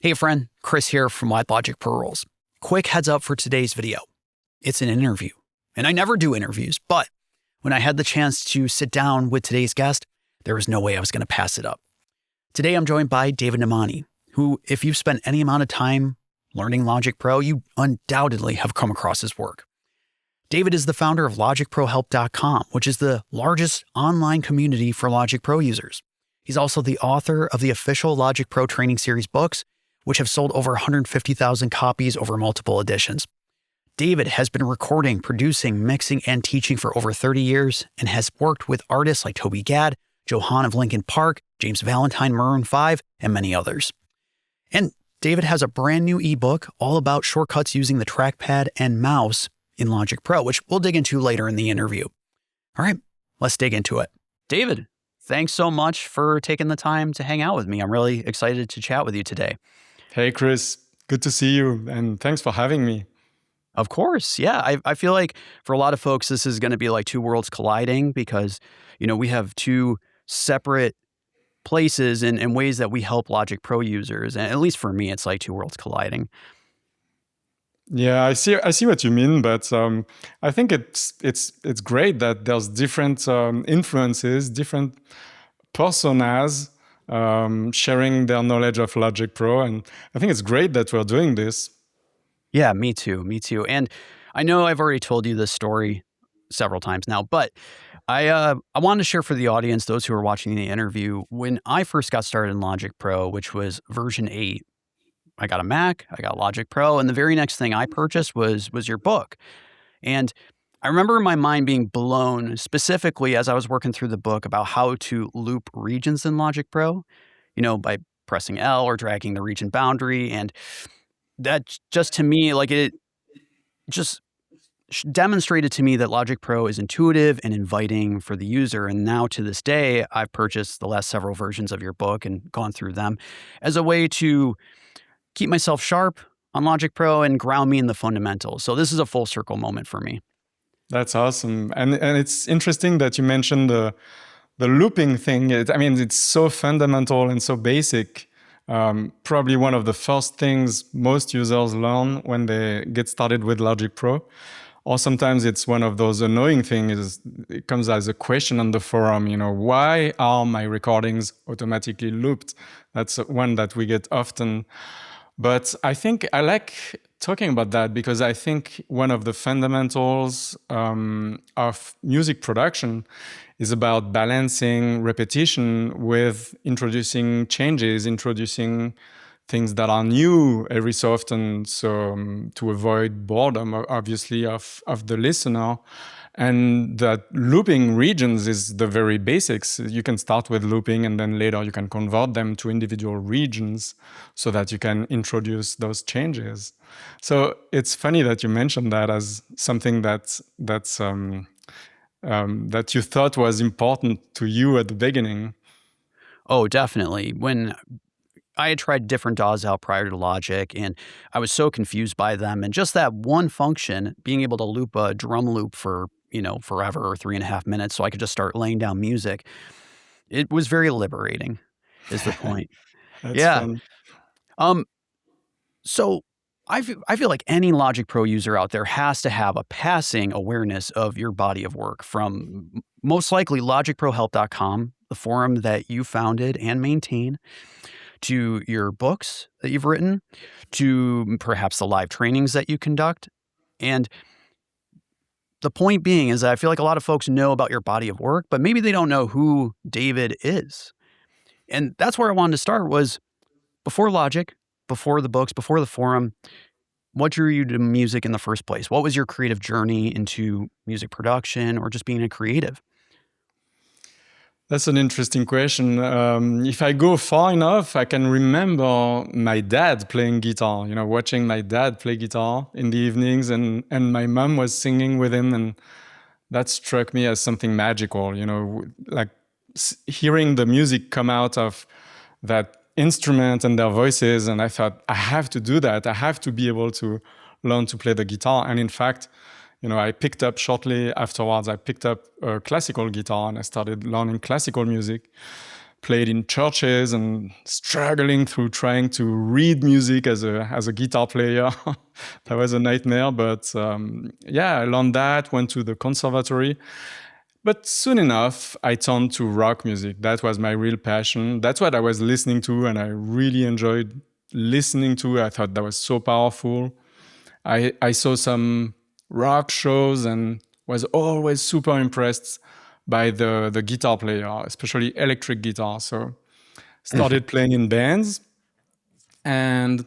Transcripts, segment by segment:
Hey friend, Chris here from Why Logic Pro Rules. Quick heads up for today's video. It's an interview, and I never do interviews, but when I had the chance to sit down with today's guest, there was no way I was going to pass it up. Today I'm joined by David Nahmani, who, if you've spent any amount of time learning Logic Pro, you undoubtedly have come across his work. David is the founder of LogicProHelp.com, which is the largest online community for Logic Pro users. He's also the author of the official Logic Pro Training Series books, which have sold over 150,000 copies over multiple editions. David has been recording, producing, mixing, and teaching for over 30 years and has worked with artists like Toby Gad, Johan of Linkin Park, James Valentine, Maroon 5, and many others. And David has a brand new ebook all about shortcuts using the trackpad and mouse in Logic Pro, which we'll dig into later in the interview. All right, let's dig into it. David, thanks so much for taking the time to hang out with me. I'm really excited to chat with you today. Hey, Chris. Good to see you, and thanks for having me. Of course. Yeah. I feel like for a lot of folks, this is going to be like two worlds colliding because, we have two separate places and ways that we help Logic Pro users. And at least for me, it's like two worlds colliding. Yeah, I see what you mean, but I think it's great that there's different influences, different personas sharing their knowledge of Logic Pro, and I think it's great that we're doing this. Yeah, me too. And I know I've already told you this story several times now, but I wanted to share for the audience, those who are watching the interview, when I first got started in Logic Pro, which was version 8, I got a Mac, I got Logic Pro, and the very next thing I purchased was your book. And I remember my mind being blown specifically as I was working through the book about how to loop regions in Logic Pro, by pressing L or dragging the region boundary. And that just to me, like it just demonstrated to me that Logic Pro is intuitive and inviting for the user. And now to this day, I've purchased the last several versions of your book and gone through them as a way to keep myself sharp on Logic Pro and ground me in the fundamentals. So this is a full circle moment for me. That's awesome. And it's interesting that you mentioned the looping thing. It's so fundamental and so basic. Probably one of the first things most users learn when they get started with Logic Pro. Or sometimes it's one of those annoying things. It comes as a question on the forum, why are my recordings automatically looped? That's one that we get often. But I think I like talking about that because I think one of the fundamentals of music production is about balancing repetition with introducing changes, introducing things that are new every so often, so to avoid boredom, obviously, of the listener. And that looping regions is the very basics. You can start with looping and then later you can convert them to individual regions so that you can introduce those changes. So it's funny that you mentioned that as something that you thought was important to you at the beginning. Oh, definitely. When I had tried different DAWs out prior to Logic, and I was so confused by them. And just that one function, being able to loop a drum loop for, forever or 3.5 minutes, so I could just start laying down music, it was very liberating, is the point. That's fun. So I feel like any Logic Pro user out there has to have a passing awareness of your body of work from most likely LogicProHelp.com, the forum that you founded and maintain, to your books that you've written, to perhaps the live trainings that you conduct. And the point being is that I feel like a lot of folks know about your body of work, but maybe they don't know who David is. And that's where I wanted to start was before Logic, before the books, before the forum, what drew you to music in the first place? What was your creative journey into music production or just being a creative? That's an interesting question. If I go far enough, I can remember my dad playing guitar, watching my dad play guitar in the evenings and my mom was singing with him. And that struck me as something magical, like hearing the music come out of that instrument and their voices. And I thought, I have to do that. I have to be able to learn to play the guitar. And in fact, I picked up shortly afterwards, I picked up a classical guitar and I started learning classical music. played in churches and struggling through trying to read music as a guitar player. That was a nightmare. But yeah, I learned that, went to the conservatory. But soon enough, I turned to rock music. That was my real passion. That's what I was listening to, and I really enjoyed listening to. I thought that was so powerful. I saw some rock shows and was always super impressed by the guitar player, especially electric guitar. So started playing in bands, and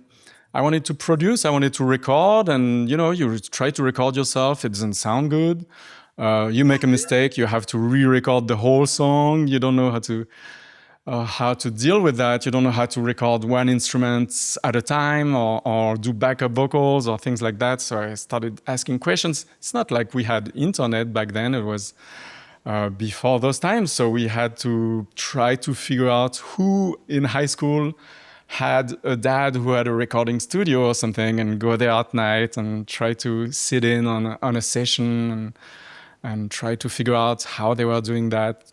I wanted to produce, I wanted to record, and you try to record yourself, it doesn't sound good. You make a mistake, you have to re-record the whole song. You don't know how to deal with that. You don't know how to record one instrument at a time, or do backup vocals or things like that. So I started asking questions. It's not like we had internet back then. It was before those times. So we had to try to figure out who in high school had a dad who had a recording studio or something, and go there at night and try to sit in on a session, and try to figure out how they were doing that.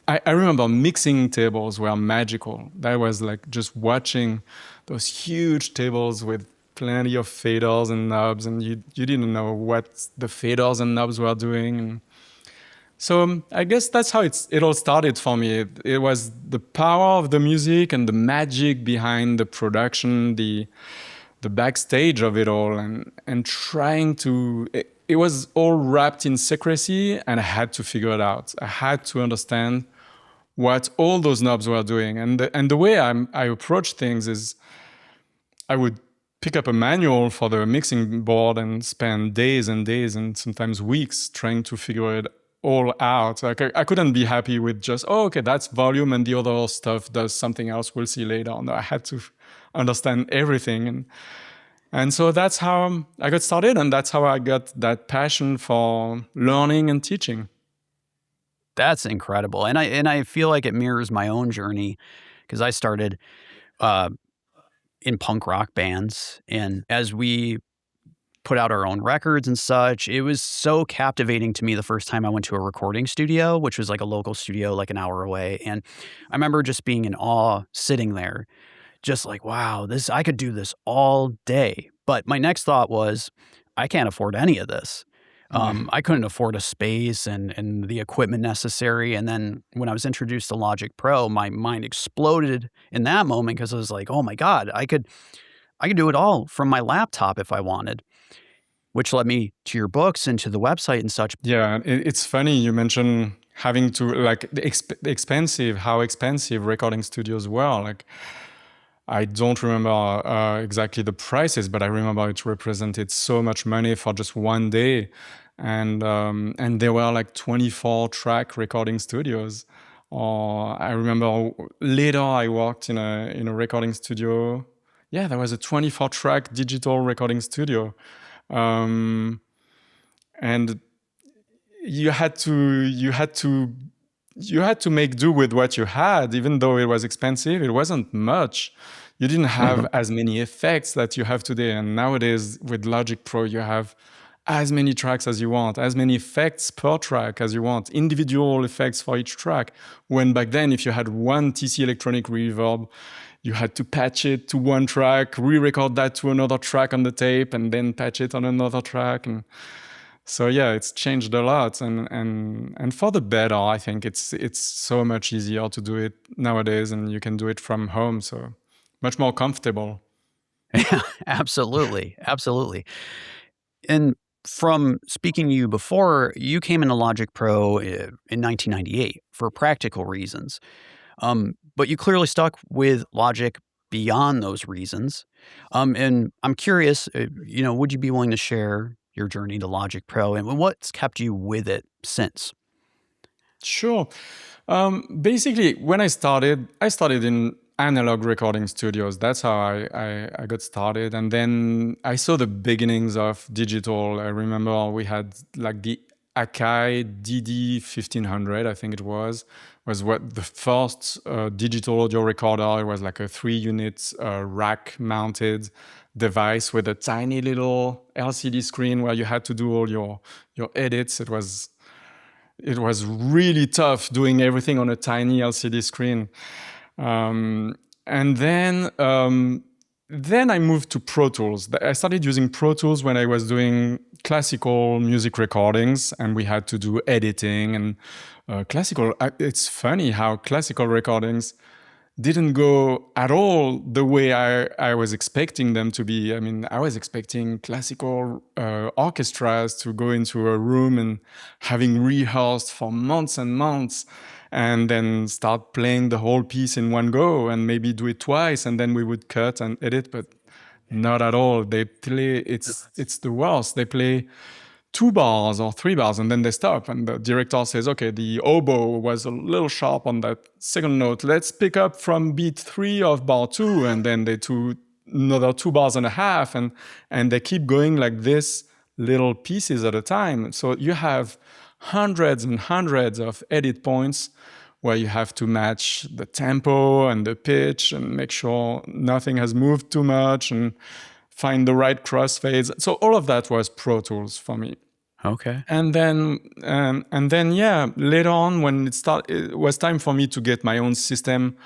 I remember mixing tables were magical. That was like just watching those huge tables with plenty of faders and knobs, and you didn't know what the faders and knobs were doing. And so I guess that's how it all started for me. It was the power of the music and the magic behind the production, the backstage of it all, and trying to. It was all wrapped in secrecy, and I had to figure it out. I had to understand what all those knobs were doing, and the way I approach things is I would pick up a manual for the mixing board and spend days and days and sometimes weeks trying to figure it all out. Like I couldn't be happy with just, oh, okay, that's volume and the other stuff does something else. We'll see later. No, I had to understand everything. And so that's how I got started, and that's how I got that passion for learning and teaching. That's incredible. And I feel like it mirrors my own journey, because I started in punk rock bands, and as we put out our own records and such, it was so captivating to me the first time I went to a recording studio, which was like a local studio like an hour away. And I remember just being in awe sitting there, just like, wow, I could do this all day. But my next thought was, I can't afford any of this. Yeah. I couldn't afford a space and the equipment necessary. And then when I was introduced to Logic Pro, my mind exploded in that moment, because I was like, oh my God, I could do it all from my laptop if I wanted, which led me to your books and to the website and such. Yeah, it's funny you mentioned having to like how expensive recording studios were. Like I don't remember exactly the prices, but I remember it represented so much money for just one day, and there were like 24 track recording studios. Or I remember later I worked in a recording studio. Yeah, there was a 24 track digital recording studio. Um, and you had to make do with what you had. Even though it was expensive, it wasn't much. You didn't have as many effects that you have today. And nowadays with Logic Pro, you have as many tracks as you want, as many effects per track as you want, individual effects for each track. When back then, if you had one TC electronic reverb, you had to patch it to one track, re-record that to another track on the tape, and then patch it on another track. And so yeah, it's changed a lot, and for the better. I think it's so much easier to do it nowadays, and you can do it from home, so much more comfortable. Yeah, absolutely. Absolutely. And from speaking to you before, you came into Logic Pro in 1998 for practical reasons. But you clearly stuck with Logic beyond those reasons. And I'm curious, would you be willing to share your journey to Logic Pro and what's kept you with it since? Sure. Basically, when I started in analog recording studios. That's how I got started. And then I saw the beginnings of digital. I remember we had like the Akai DD 1500, I think it was what the first digital audio recorder. It was like a 3-unit rack mounted device with a tiny little LCD screen where you had to do all your edits. it was really tough doing everything on a tiny LCD screen. And then I moved to Pro Tools. I started using Pro Tools when I was doing classical music recordings, and we had to do editing and classical. It's funny how classical recordings didn't go at all the way I was expecting them to be. I mean, I was expecting classical orchestras to go into a room and having rehearsed for months and months, and then start playing the whole piece in one go and maybe do it twice, and then we would cut and edit. But not at all. They play, it's the worst. They play 2 bars or 3 bars and then they stop. And the director says, okay, the oboe was a little sharp on that second note. Let's pick up from beat 3 of bar 2. And then they do another 2.5 bars. And they keep going like this, little pieces at a time. So you have hundreds and hundreds of edit points where you have to match the tempo and the pitch and make sure nothing has moved too much and find the right crossfades. So all of that was Pro Tools for me. Okay. And then, yeah, later on when it was time for me to get my own system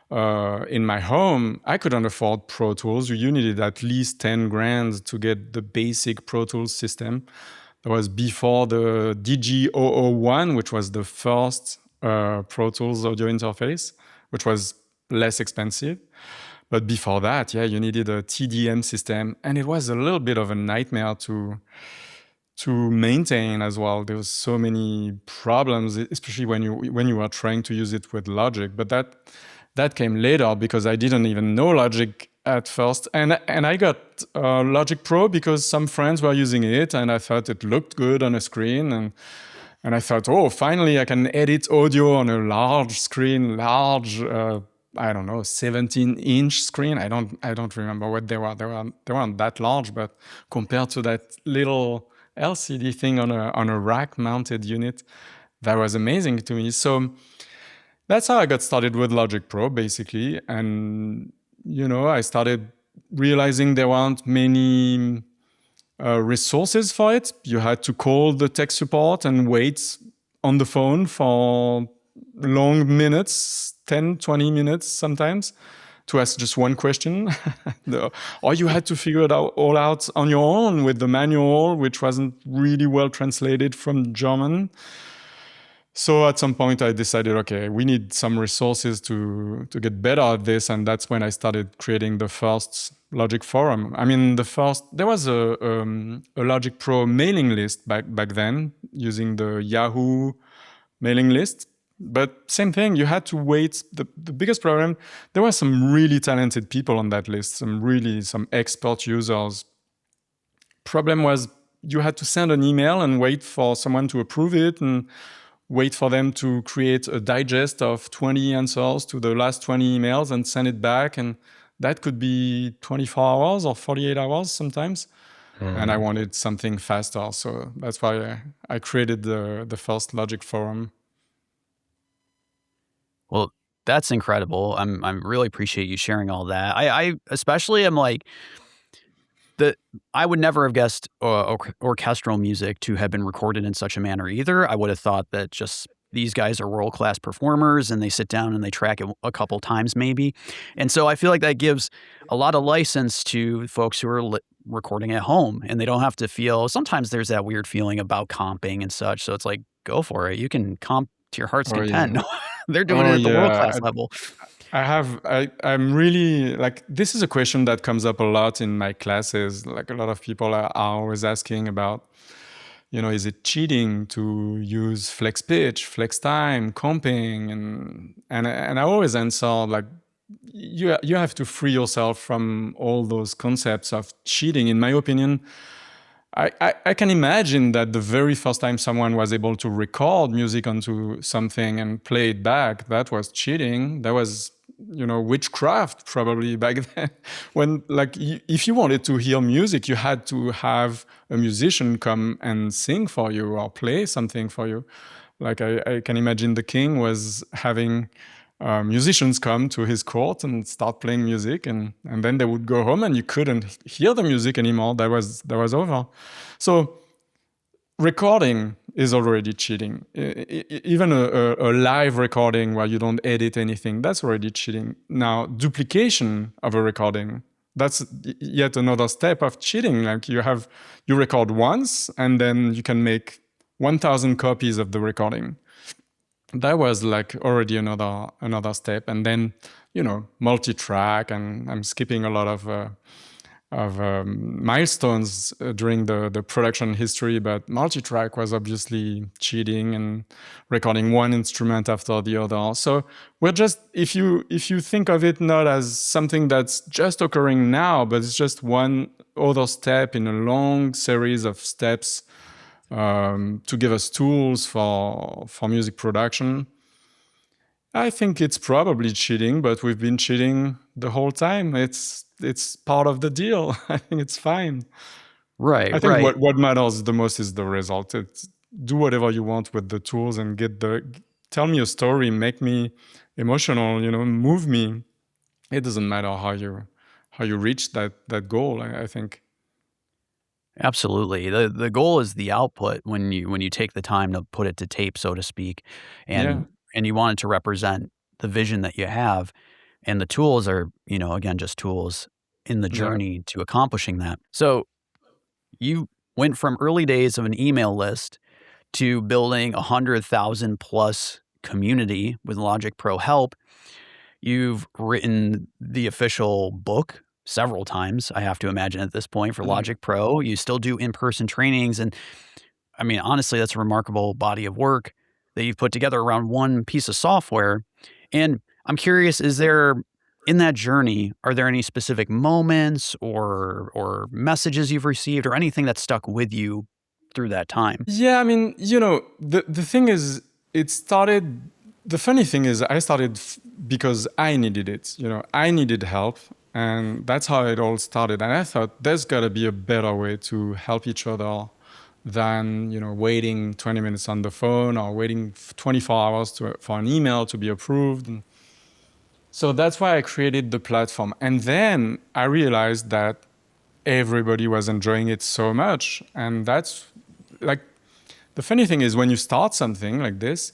in my home, I couldn't afford Pro Tools. You needed at least 10 grand to get the basic Pro Tools system. That was before the DG001, which was the first Pro Tools audio interface, which was less expensive. But before that, yeah, you needed a TDM system, and it was a little bit of a nightmare to maintain as well. There was so many problems, especially when you were trying to use it with Logic. But that came later because I didn't even know Logic at first, and I got Logic Pro because some friends were using it, and I thought it looked good on a screen, and I thought, oh, finally I can edit audio on a large screen, I don't know, 17-inch screen. I don't remember what they were. They weren't that large, but compared to that little LCD thing on a rack-mounted unit, that was amazing to me. So that's how I got started with Logic Pro, basically. And I started realizing there weren't many resources for it. You had to call the tech support and wait on the phone for long minutes, 10, 20 minutes sometimes, to ask just one question. Or you had to figure it all out on your own with the manual, which wasn't really well translated from German. So at some point I decided, okay, we need some resources to get better at this. And that's when I started creating the first Logic forum. I mean, there was a Logic Pro mailing list back then using the Yahoo mailing list. But same thing, you had to wait. The biggest problem, there were some really talented people on that list, some expert users. Problem was you had to send an email and wait for someone to approve it and wait for them to create a digest of 20 answers to the last 20 emails and send it back. And that could be 24 hours or 48 hours sometimes. And I wanted something faster. So that's why I created the first Logic forum. Well, that's incredible. I really appreciate you sharing all that. I especially am like I would never have guessed orchestral music to have been recorded in such a manner either. I would have thought that just these guys are world-class performers and they sit down and they track it a couple times maybe. And so I feel like that gives a lot of license to folks who are recording at home, and they don't have to feel, sometimes there's that weird feeling about comping and such. So it's like, go for it. You can comp to your heart's content. Yeah. They're doing it at the world-class level. I'm really like, this is a question that comes up a lot in my classes. Like a lot of people are always asking about, is it cheating to use flex pitch, flex time, comping? And I always answer like, you have to free yourself from all those concepts of cheating. In my opinion, I can imagine that the very first time someone was able to record music onto something and play it back, that was cheating. That was, witchcraft probably back then. When, like, if you wanted to hear music, you had to have a musician come and sing for you or play something for you. Like, I can imagine the king was having musicians come to his court and start playing music, and then they would go home and you couldn't hear the music anymore. That was over. So recording is already cheating. Even a live recording where you don't edit anything, that's already cheating. Now, duplication of a recording, that's yet another step of cheating. Like you record once and then you can make 1,000 copies of the recording. That was like already another step. And then, multi-track, and I'm skipping a lot of milestones during the production history, but multi-track was obviously cheating and recording one instrument after the other. So we're just, if you think of it not as something that's just occurring now, but it's just one other step in a long series of steps to give us tools for music production, I think it's probably cheating, but we've been cheating the whole time. It's part of the deal. I think it's fine. Right, I think right. what matters the most is the result. It's do whatever you want with the tools and tell me a story, make me emotional, move me. It doesn't matter how you reach that goal, I think. Absolutely. The goal is the output when you take the time to put it to tape, so to speak, Yeah. and you want it to represent the vision that you have. And the tools are, again, just tools in the Yeah. journey to accomplishing that. So you went from early days of an email list to building 100,000 plus community with Logic Pro help. You've written the official book several times, I have to imagine at this point, for Logic Pro. You still do in-person trainings. And I mean, honestly, that's a remarkable body of work that you've put together around one piece of software. And I'm curious, in that journey, are there any specific moments or messages you've received or anything that stuck with you through that time? Yeah, I mean, the thing is, the funny thing is, I started because I needed it. I needed help. And that's how it all started. And I thought there's got to be a better way to help each other than, waiting 20 minutes on the phone or waiting 24 hours for an email to be approved. And so that's why I created the platform. And then I realized that everybody was enjoying it so much. And that's like, the funny thing is when you start something like this,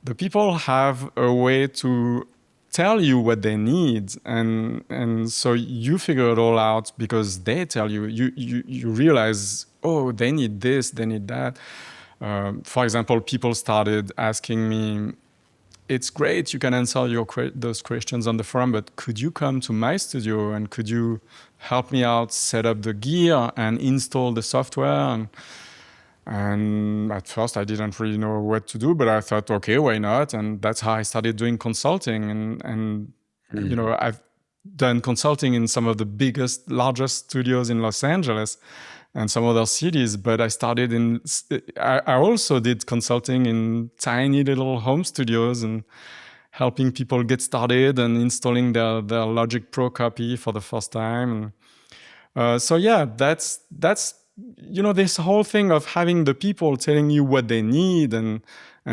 the people have a way to tell you what they need, and so you figure it all out because they tell you. You realize, oh, they need this, they need that. For example, people started asking me, "It's great, you can answer those questions on the forum, but could you come to my studio and could you help me out, set up the gear and install the software?" And at first, I didn't really know what to do, but I thought, okay, why not? And that's how I started doing consulting. And I've done consulting in some of the largest studios in Los Angeles and some other cities. But I also did consulting in tiny little home studios and helping people get started and installing their Logic Pro copy for the first time. So yeah, that's this whole thing of having the people telling you what they need and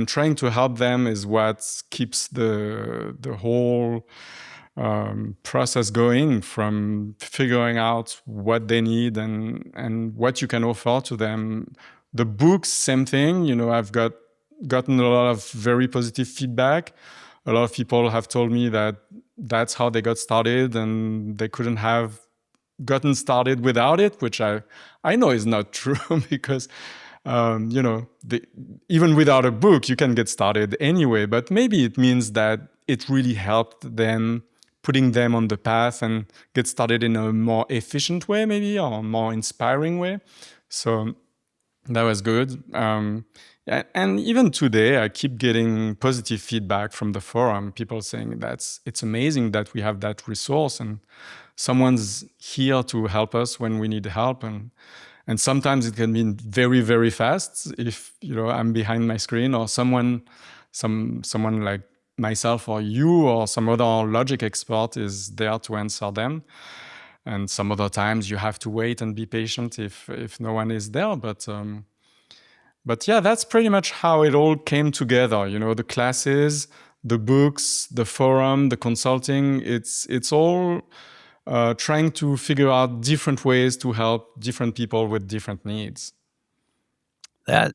trying to help them is what keeps the whole process going, from figuring out what they need and what you can offer to them. The books, same thing. I've gotten a lot of very positive feedback. A lot of people have told me that that's how they got started and they couldn't have gotten started without it, which I know is not true because, even without a book, you can get started anyway. But maybe it means that it really helped them, putting them on the path and get started in a more efficient way, maybe, or a more inspiring way. So that was good. And even today, I keep getting positive feedback from the forum. People saying it's amazing that we have that resource and someone's here to help us when we need help. And sometimes it can be very, very fast if I'm behind my screen, or someone like myself or you or some other Logic expert is there to answer them. And some other times you have to wait and be patient if no one is there. But yeah, that's pretty much how it all came together. The classes, the books, the forum, the consulting. It's all trying to figure out different ways to help different people with different needs. That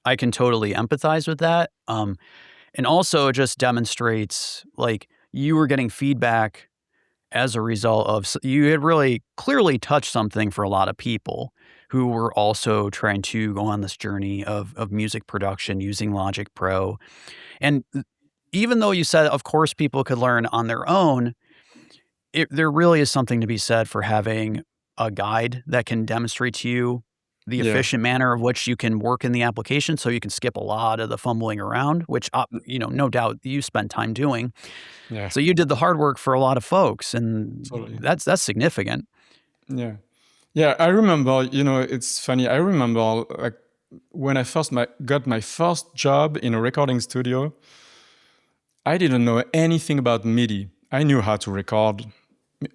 I can totally empathize with that. And also it just demonstrates like you were getting feedback as a result of you had really clearly touched something for a lot of people who were also trying to go on this journey of music production using Logic Pro. And even though you said, of course, people could learn on their own, there really is something to be said for having a guide that can demonstrate to you the Yeah. efficient manner of which you can work in the application so you can skip a lot of the fumbling around, which, no doubt you spend time doing. Yeah. So you did the hard work for a lot of folks, and Totally. that's significant. Yeah. Yeah. I remember, it's funny. I remember like when I got my first job in a recording studio, I didn't know anything about MIDI. I knew how to record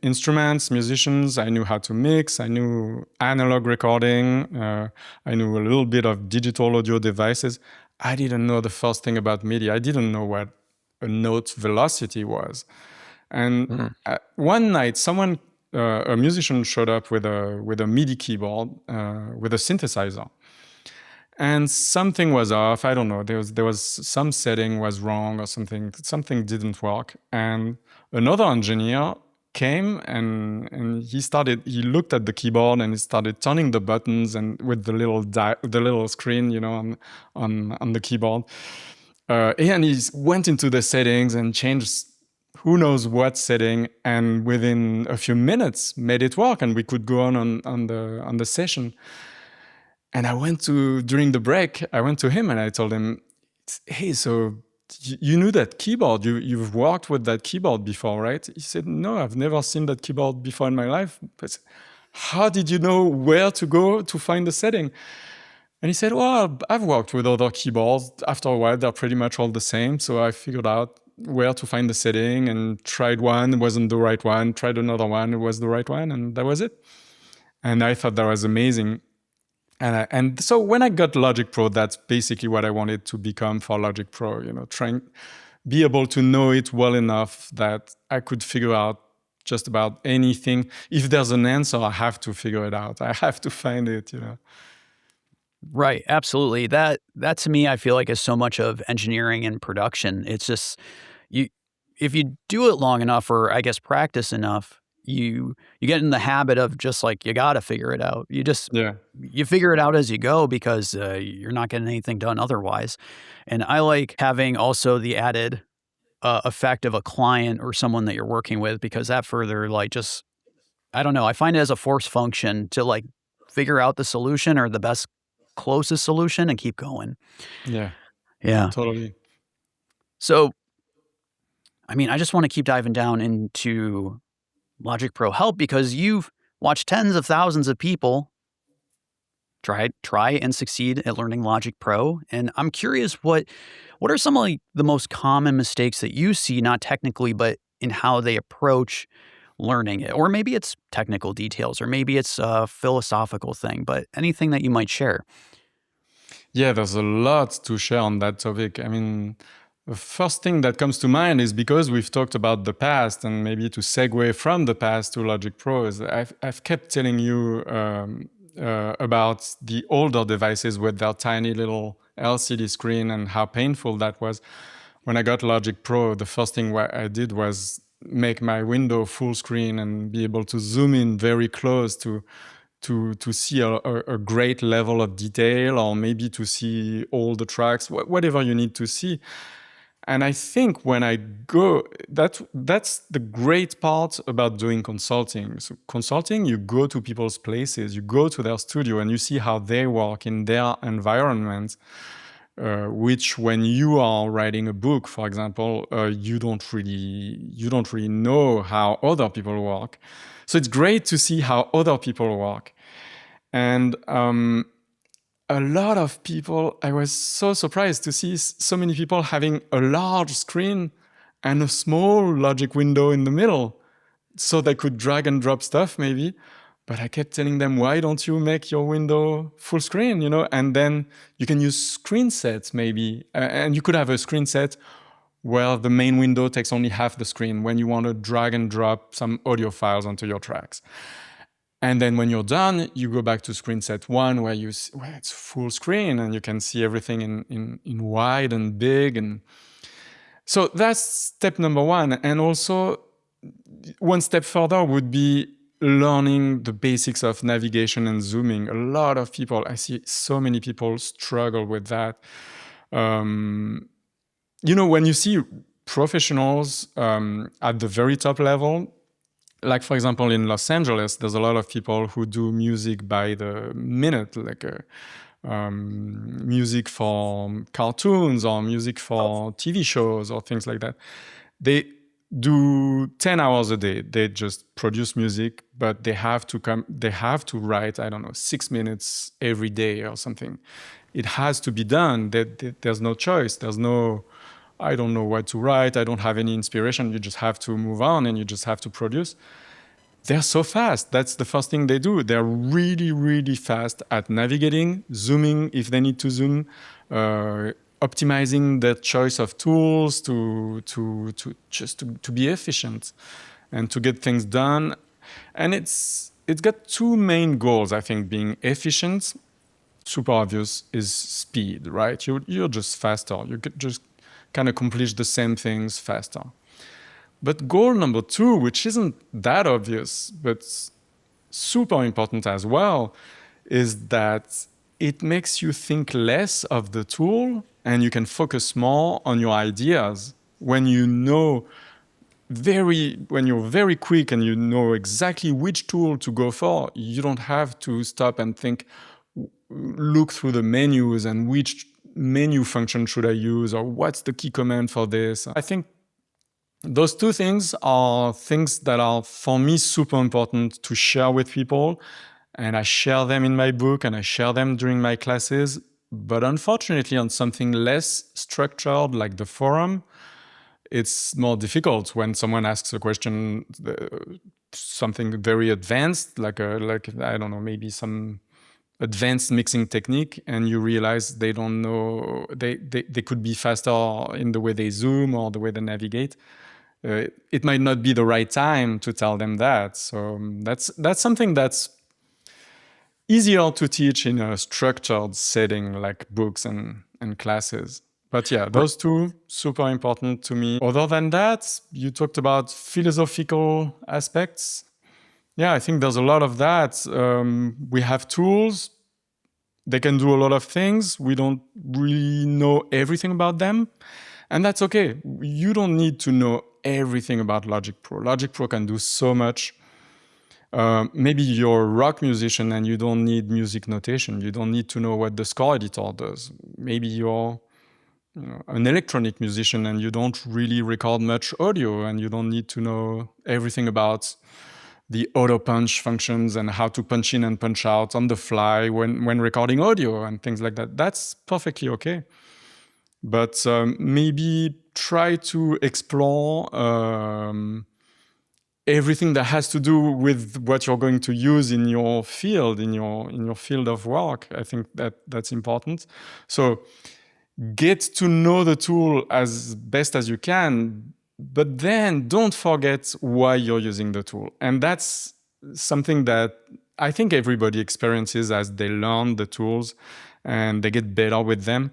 instruments, musicians. I knew how to mix. I knew analog recording. I knew a little bit of digital audio devices. I didn't know the first thing about MIDI. I didn't know what a note velocity was. And Mm. one night, a musician, showed up with a MIDI keyboard with a synthesizer, and something was off. I don't know. There was some setting was wrong or something. Something didn't work. And another engineer came and he looked at the keyboard and he started turning the buttons and with the little screen, on the keyboard. And he went into the settings and changed who knows what setting, and within a few minutes made it work, and we could go on the session. And during the break, I went to him and I told him, "Hey, so you knew that keyboard? You've worked with that keyboard before, right?" He said, "No, I've never seen that keyboard before in my life." But how did you know where to go to find the setting? And he said, "Well, I've worked with other keyboards. After a while, they're pretty much all the same. So I figured out where to find the setting and tried one, it wasn't the right one, tried another one, it was the right one, and that was it." And I thought that was amazing. And so when I got Logic Pro, that's basically what I wanted to become for Logic Pro, be able to know it well enough that I could figure out just about anything. If there's an answer, I have to figure it out. I have to find it. Right, absolutely. That to me, I feel like is so much of engineering and production. It's just you if you do it long enough, or I guess practice enough, you get in the habit of just like you got to figure it out. Yeah. You figure it out as you go because you're not getting anything done otherwise. And I like having also the added effect of a client or someone that you're working with, because that further like just I don't know. I find it as a force function to like figure out the solution or the best closest solution and keep going. Yeah, Yeah. totally. So, I mean, I just want to keep diving down into Logic Pro Help because you've watched tens of thousands of people try and succeed at learning Logic Pro, and I'm curious what are some of like the most common mistakes that you see, not technically, but in how they approach learning it, or maybe it's technical details, or maybe it's a philosophical thing, but anything that you might share. Yeah, there's a lot to share on that topic. I mean, the first thing that comes to mind is because we've talked about the past, and maybe to segue from the past to Logic Pro, is I've kept telling you about the older devices with their tiny little LCD screen and how painful that was. When I got Logic Pro, the first thing I did was make my window full screen and be able to zoom in very close to see a great level of detail, or maybe to see all the tracks, whatever you need to see. And I think when I go, that's the great part about doing consulting. So consulting, you go to people's places, you go to their studio, and you see how they work in their environment. Which, when you are writing a book, for example, you don't really know how other people work. So it's great to see how other people work. And a lot of people, I was so surprised to see so many people having a large screen and a small logic window in the middle, so they could drag and drop stuff maybe. But I kept telling them, why don't you make your window full screen, and then you can use screen sets maybe. And you could have a screen set where the main window takes only half the screen when you want to drag and drop some audio files onto your tracks. And then when you're done, you go back to screen set 1 where it's full screen and you can see everything in wide and big. And so that's step number 1. And also one step further would be learning the basics of navigation and zooming. A lot of people, I see so many people struggle with that. When you see professionals at the very top level, like for example in Los Angeles, there's a lot of people who do music by the minute, like music for cartoons or music for TV shows or things like that. They do 10 hours a day. They just produce music, but they have to write, I don't know, 6 minutes every day or something. It has to be done. There's no choice. There's no, I don't know what to write. I don't have any inspiration. You just have to move on and you just have to produce. They're so fast. That's the first thing they do. They're really, really fast at navigating, zooming if they need to zoom, optimizing their choice of tools to be efficient and to get things done. And it's got two main goals, I think, being efficient. Super obvious is speed, right? You're just faster. You can accomplish the same things faster. But goal number 2, which isn't that obvious, but super important as well, is that it makes you think less of the tool and you can focus more on your ideas. When you're very quick and you know exactly which tool to go for, you don't have to stop and look through the menus and which menu function should I use or what's the key command for this. I think those two things are things that are, for me, super important to share with people. And I share them in my book and I share them during my classes. But unfortunately, on something less structured like the forum, it's more difficult when someone asks a question, something very advanced, like I don't know, maybe some advanced mixing technique, and you realize they don't know, they could be faster in the way they zoom or the way they navigate. It might not be the right time to tell them that. So that's something that's easier to teach in a structured setting like books and classes. But yeah, those two, super important to me. Other than that, you talked about philosophical aspects. Yeah, I think there's a lot of that. We have tools. They can do a lot of things. We don't really know everything about them. And that's okay. You don't need to know everything about Logic Pro. Logic Pro can do so much. Maybe you're a rock musician and you don't need music notation. You don't need to know what the score editor does. Maybe you're an electronic musician and you don't really record much audio and you don't need to know everything about the auto punch functions and how to punch in and punch out on the fly when recording audio and things like that. That's perfectly okay. But maybe try to explore everything that has to do with what you're going to use in your field, in your field of work. I think that's important. So get to know the tool as best as you can, but then don't forget why you're using the tool. And that's something that I think everybody experiences as they learn the tools and they get better with them,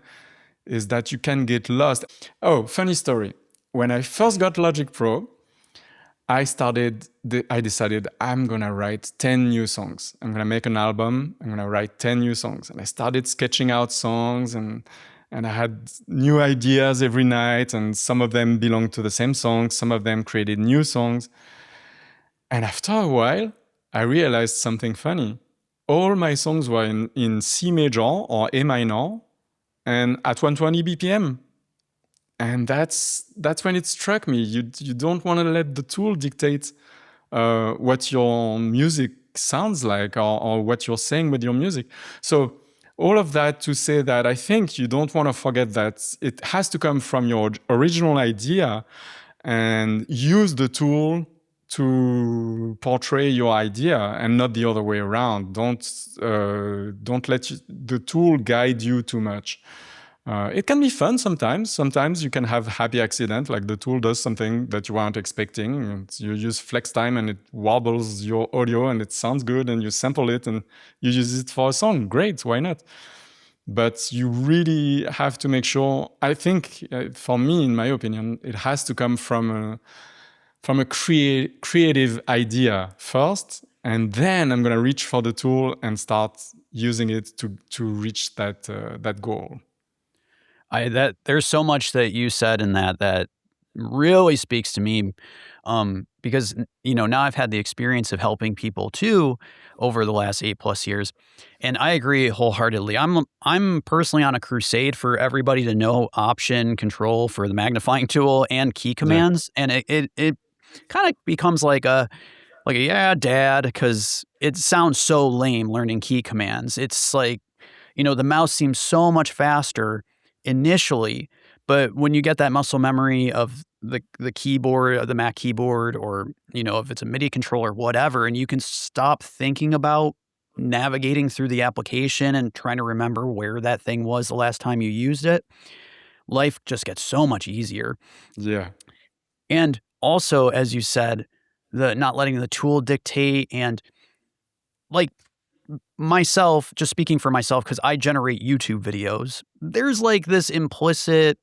is that you can get lost. Oh, funny story. When I first got Logic Pro, I decided I'm going to write 10 new songs. I'm going to make an album. I'm going to write 10 new songs. And I started sketching out songs and I had new ideas every night, and some of them belonged to the same songs. Some of them created new songs. And after a while, I realized something funny. All my songs were in C major or A minor and at 120 BPM. And that's when it struck me. You don't want to let the tool dictate what your music sounds like or what you're saying with your music. So all of that to say that I think you don't want to forget that it has to come from your original idea and use the tool to portray your idea and not the other way around. Don't let the tool guide you too much. It can be fun sometimes. Sometimes you can have happy accident, like the tool does something that you weren't expecting. And you use flex time and it wobbles your audio and it sounds good and you sample it and you use it for a song. Great, why not? But you really have to make sure, I think, for me, in my opinion, it has to come from a creative idea first, and then I'm going to reach for the tool and start using it to reach that goal. There's so much that you said in that really speaks to me, because now I've had the experience of helping people too over the last 8+ years, and I agree wholeheartedly. I'm personally on a crusade for everybody to know Option Control for the magnifying tool and key Yeah. commands, and it kind of becomes like a yeah, dad, because it sounds so lame learning key commands. It's like, the mouse seems so much faster initially, but when you get that muscle memory of the keyboard, the Mac keyboard, or if it's a MIDI controller, whatever, and you can stop thinking about navigating through the application and trying to remember where that thing was the last time you used it, life just gets so much easier. Yeah. And also, as you said, the not letting the tool dictate, and like myself, just speaking for myself, because I generate YouTube videos, there's like this implicit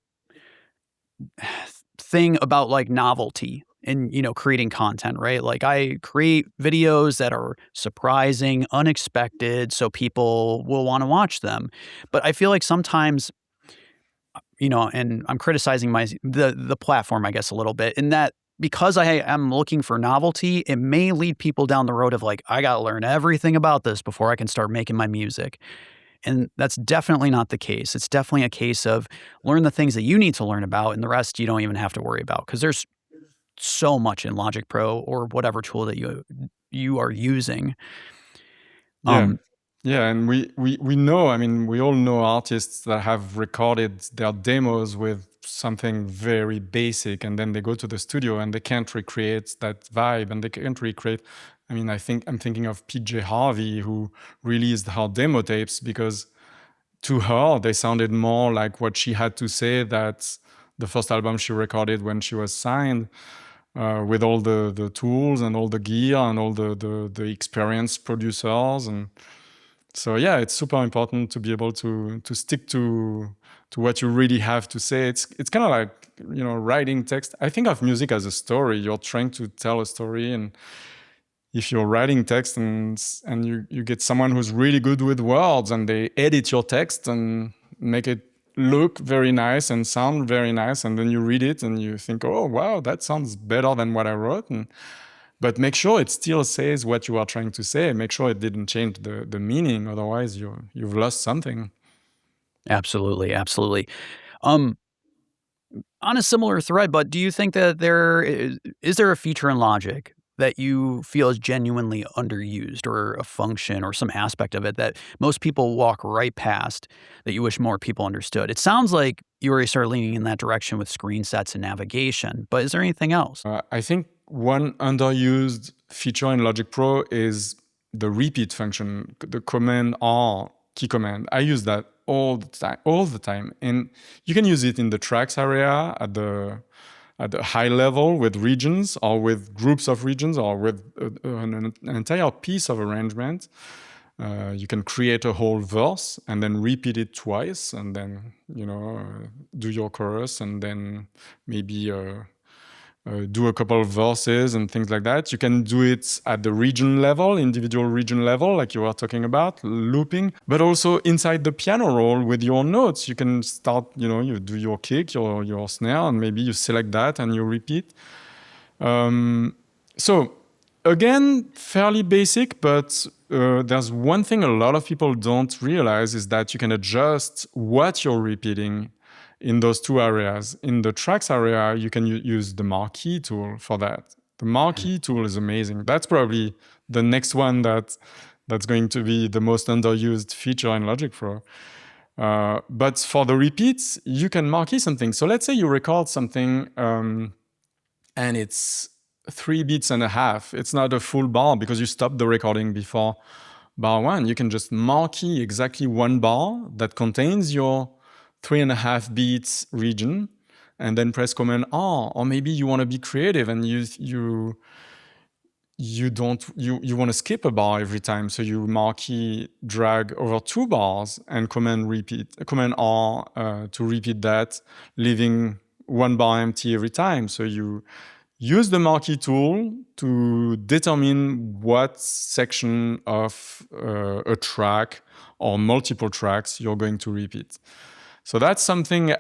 thing about like novelty in, creating content, right? Like I create videos that are surprising, unexpected, so people will want to watch them. But I feel like sometimes, and I'm criticizing the platform, I guess, a little bit, in that because I am looking for novelty, it may lead people down the road of like, I got to learn everything about this before I can start making my music. And that's definitely not the case. It's definitely a case of learn the things that you need to learn about, and the rest you don't even have to worry about, because there's so much in Logic Pro or whatever tool that you are using. Yeah. Um, Yeah, and we know, I mean, we all know artists that have recorded their demos with something very basic, and then they go to the studio and they can't recreate that vibe, and they can't recreate. I mean, I'm thinking of PJ Harvey, who released her demo tapes because to her they sounded more like what she had to say, that the first album she recorded when she was signed, with all the tools and all the gear and all the experienced producers. And so yeah, it's super important to be able to stick to what you really have to say. It's kind of like, writing text. I think of music as a story. You're trying to tell a story, and if you're writing text and you get someone who's really good with words and they edit your text and make it look very nice and sound very nice, and then you read it and you think, oh wow, that sounds better than what I wrote. But make sure it still says what you are trying to say. Make sure it didn't change the meaning. Otherwise, you've lost something. Absolutely, absolutely. Um, on a similar thread, but do you think that is there a feature in Logic that you feel is genuinely underused, or a function or some aspect of it that most people walk right past that you wish more people understood? It sounds like you already started leaning in that direction with screen sets and navigation, but is there anything else? I think one underused feature in Logic Pro is the repeat function, the Command R key command. I use that all the time, and you can use it in the tracks area at the high level with regions, or with groups of regions, or with an entire piece of arrangement. You can create a whole verse and then repeat it twice, and then do your chorus, and then maybe do a couple of verses and things like that. You can do it at the region level, individual region level, like you were talking about, looping, but also inside the piano roll with your notes. You can start, you do your kick, your snare, and maybe you select that and you repeat. So again, fairly basic, but there's one thing a lot of people don't realize, is that you can adjust what you're repeating in those two areas. In the tracks area, you can use the marquee tool for that. The marquee tool is amazing. That's probably the next one that's going to be the most underused feature in Logic Pro. But for the repeats, you can marquee something. So let's say you record something and it's 3 beats and a half. It's not a full bar because you stopped the recording before bar 1. You can just marquee exactly 1 bar that contains your 3.5 beats region, and then press Command R. Or maybe you want to be creative and you want to skip a bar every time, so you marquee drag over 2 bars and Command R to repeat that, leaving 1 bar empty every time. So you use the marquee tool to determine what section of a track or multiple tracks you're going to repeat. So that's something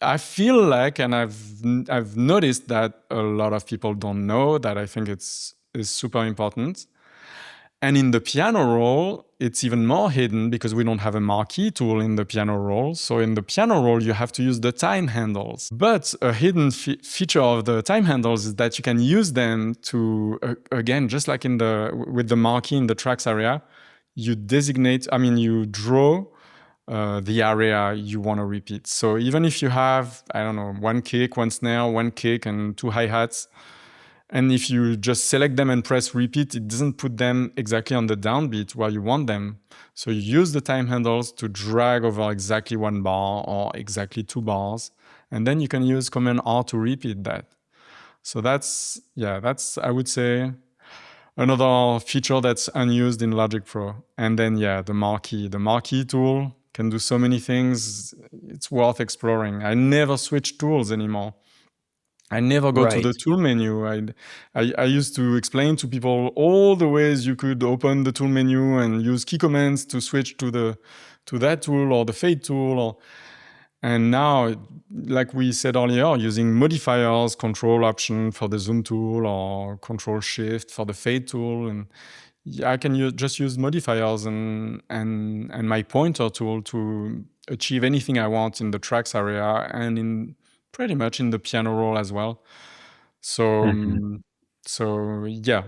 I feel like, and I've noticed that a lot of people don't know, that I think is super important. And in the piano roll, it's even more hidden because we don't have a marquee tool in the piano roll. So in the piano roll, you have to use the time handles. But a hidden feature of the time handles is that you can use them to, again, just like with the marquee in the tracks area, you draw the area you want to repeat. So even if you have, I don't know, 1 kick, 1 snare, 1 kick, and 2 hi-hats, and if you just select them and press repeat, it doesn't put them exactly on the downbeat where you want them. So you use the time handles to drag over exactly 1 bar or exactly 2 bars. And then you can use Command R to repeat that. So that's, I would say, another feature that's unused in Logic Pro. And then, the marquee. The marquee tool can do so many things. It's worth exploring. I never switch tools anymore. I never go to the tool menu. I used to explain to people all the ways you could open the tool menu and use key commands to switch to that tool or the fade tool. And now, like we said earlier, using modifiers, control option for the zoom tool or control shift for the fade tool, and I can just use modifiers and my pointer tool to achieve anything I want in the tracks area and pretty much in the piano roll as well. So,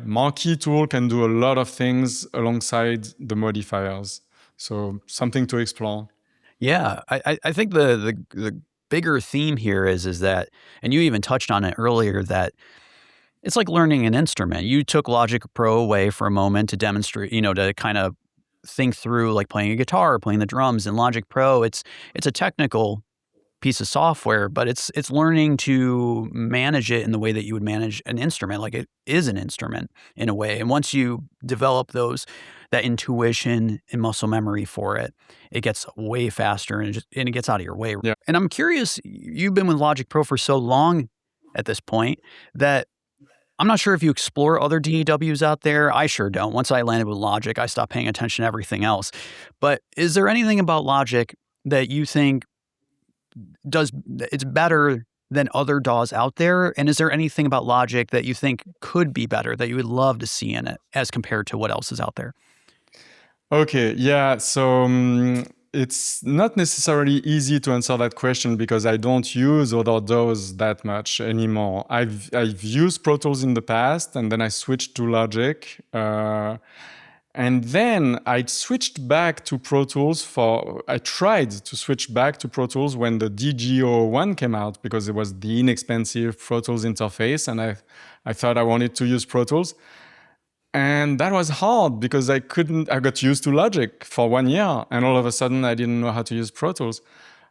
marquee tool can do a lot of things alongside the modifiers. So something to explore. Yeah, I think the bigger theme here is that, and you even touched on it earlier, that it's like learning an instrument. You took Logic Pro away for a moment to demonstrate, to kind of think through like playing a guitar or playing the drums. In Logic Pro, it's a technical piece of software, but it's learning to manage it in the way that you would manage an instrument. Like it is an instrument in a way. And once you develop that intuition and muscle memory for it, it gets way faster and it gets out of your way. Yeah. And I'm curious, you've been with Logic Pro for so long at this point that I'm not sure if you explore other DAWs out there. I sure don't. Once I landed with Logic, I stopped paying attention to everything else. But is there anything about Logic that you think it's better than other DAWs out there? And is there anything about Logic that you think could be better, that you would love to see in it as compared to what else is out there? Okay, yeah. So it's not necessarily easy to answer that question because I don't use other DAWs that much anymore. I've used Pro Tools in the past, and then I switched to Logic. And then I switched back to Pro Tools I tried to switch back to Pro Tools when the DG01 came out because it was the inexpensive Pro Tools interface, and I thought I wanted to use Pro Tools. And that was hard because I got used to Logic for 1 year, and all of a sudden I didn't know how to use Pro Tools.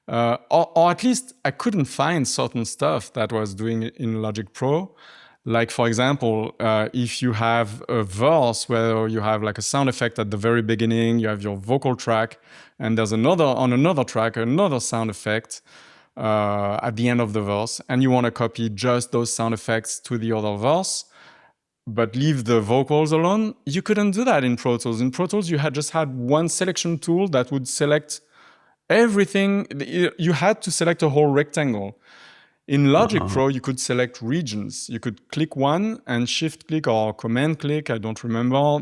Or at least I couldn't find certain stuff that was doing it in Logic Pro. Like, for example, if you have a verse where you have like a sound effect at the very beginning, you have your vocal track, and there's on another track, another sound effect at the end of the verse, and you want to copy just those sound effects to the other verse, but leave the vocals alone, you couldn't do that in Pro Tools. In Pro Tools, you just had one selection tool that would select everything. You had to select a whole rectangle. In Logic Pro, you could select regions. You could click one and shift click or command click, I don't remember,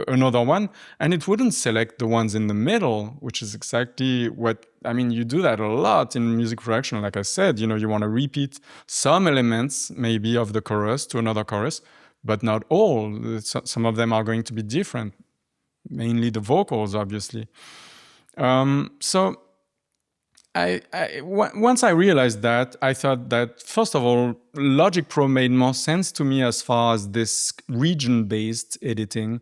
another one, and it wouldn't select the ones in the middle, which is exactly you do that a lot in music production. Like I said, you want to repeat some elements maybe of the chorus to another chorus, but not all. Some of them are going to be different, mainly the vocals, obviously. So once I realized that, I thought that, first of all, Logic Pro made more sense to me as far as this region-based editing.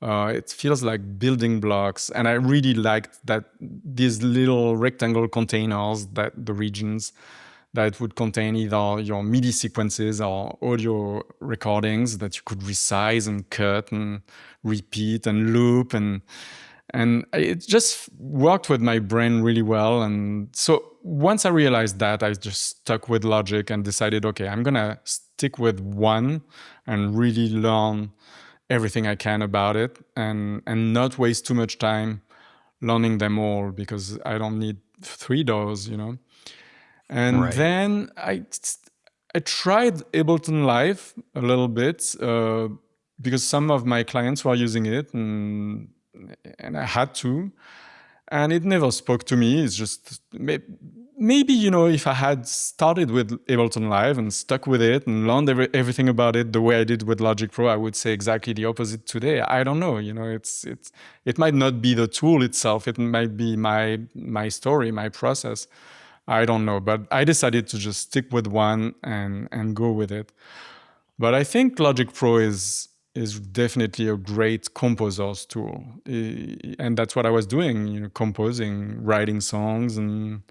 It feels like building blocks. And I really liked that these little rectangle containers, that the regions that would contain either your MIDI sequences or audio recordings that you could resize and cut and repeat and loop, and it just worked with my brain really well. And so once I realized that, I just stuck with Logic and decided, okay, I'm gonna stick with one and really learn everything I can about it, and not waste too much time learning them all, because I don't need 3 DAWs, you know. And Right. then I tried Ableton Live a little bit, because some of my clients were using it, and I had to, and it never spoke to me. It's just maybe, you know, if I had started with Ableton Live and stuck with it and learned everything about it the way I did with Logic Pro, I would say exactly the opposite today. I don't know. You know, it might not be the tool itself. It might be my story, my process. I don't know, but I decided to just stick with one and go with it. But I think Logic Pro is definitely a great composer's tool, and that's what I was doing. You know, composing, writing songs, and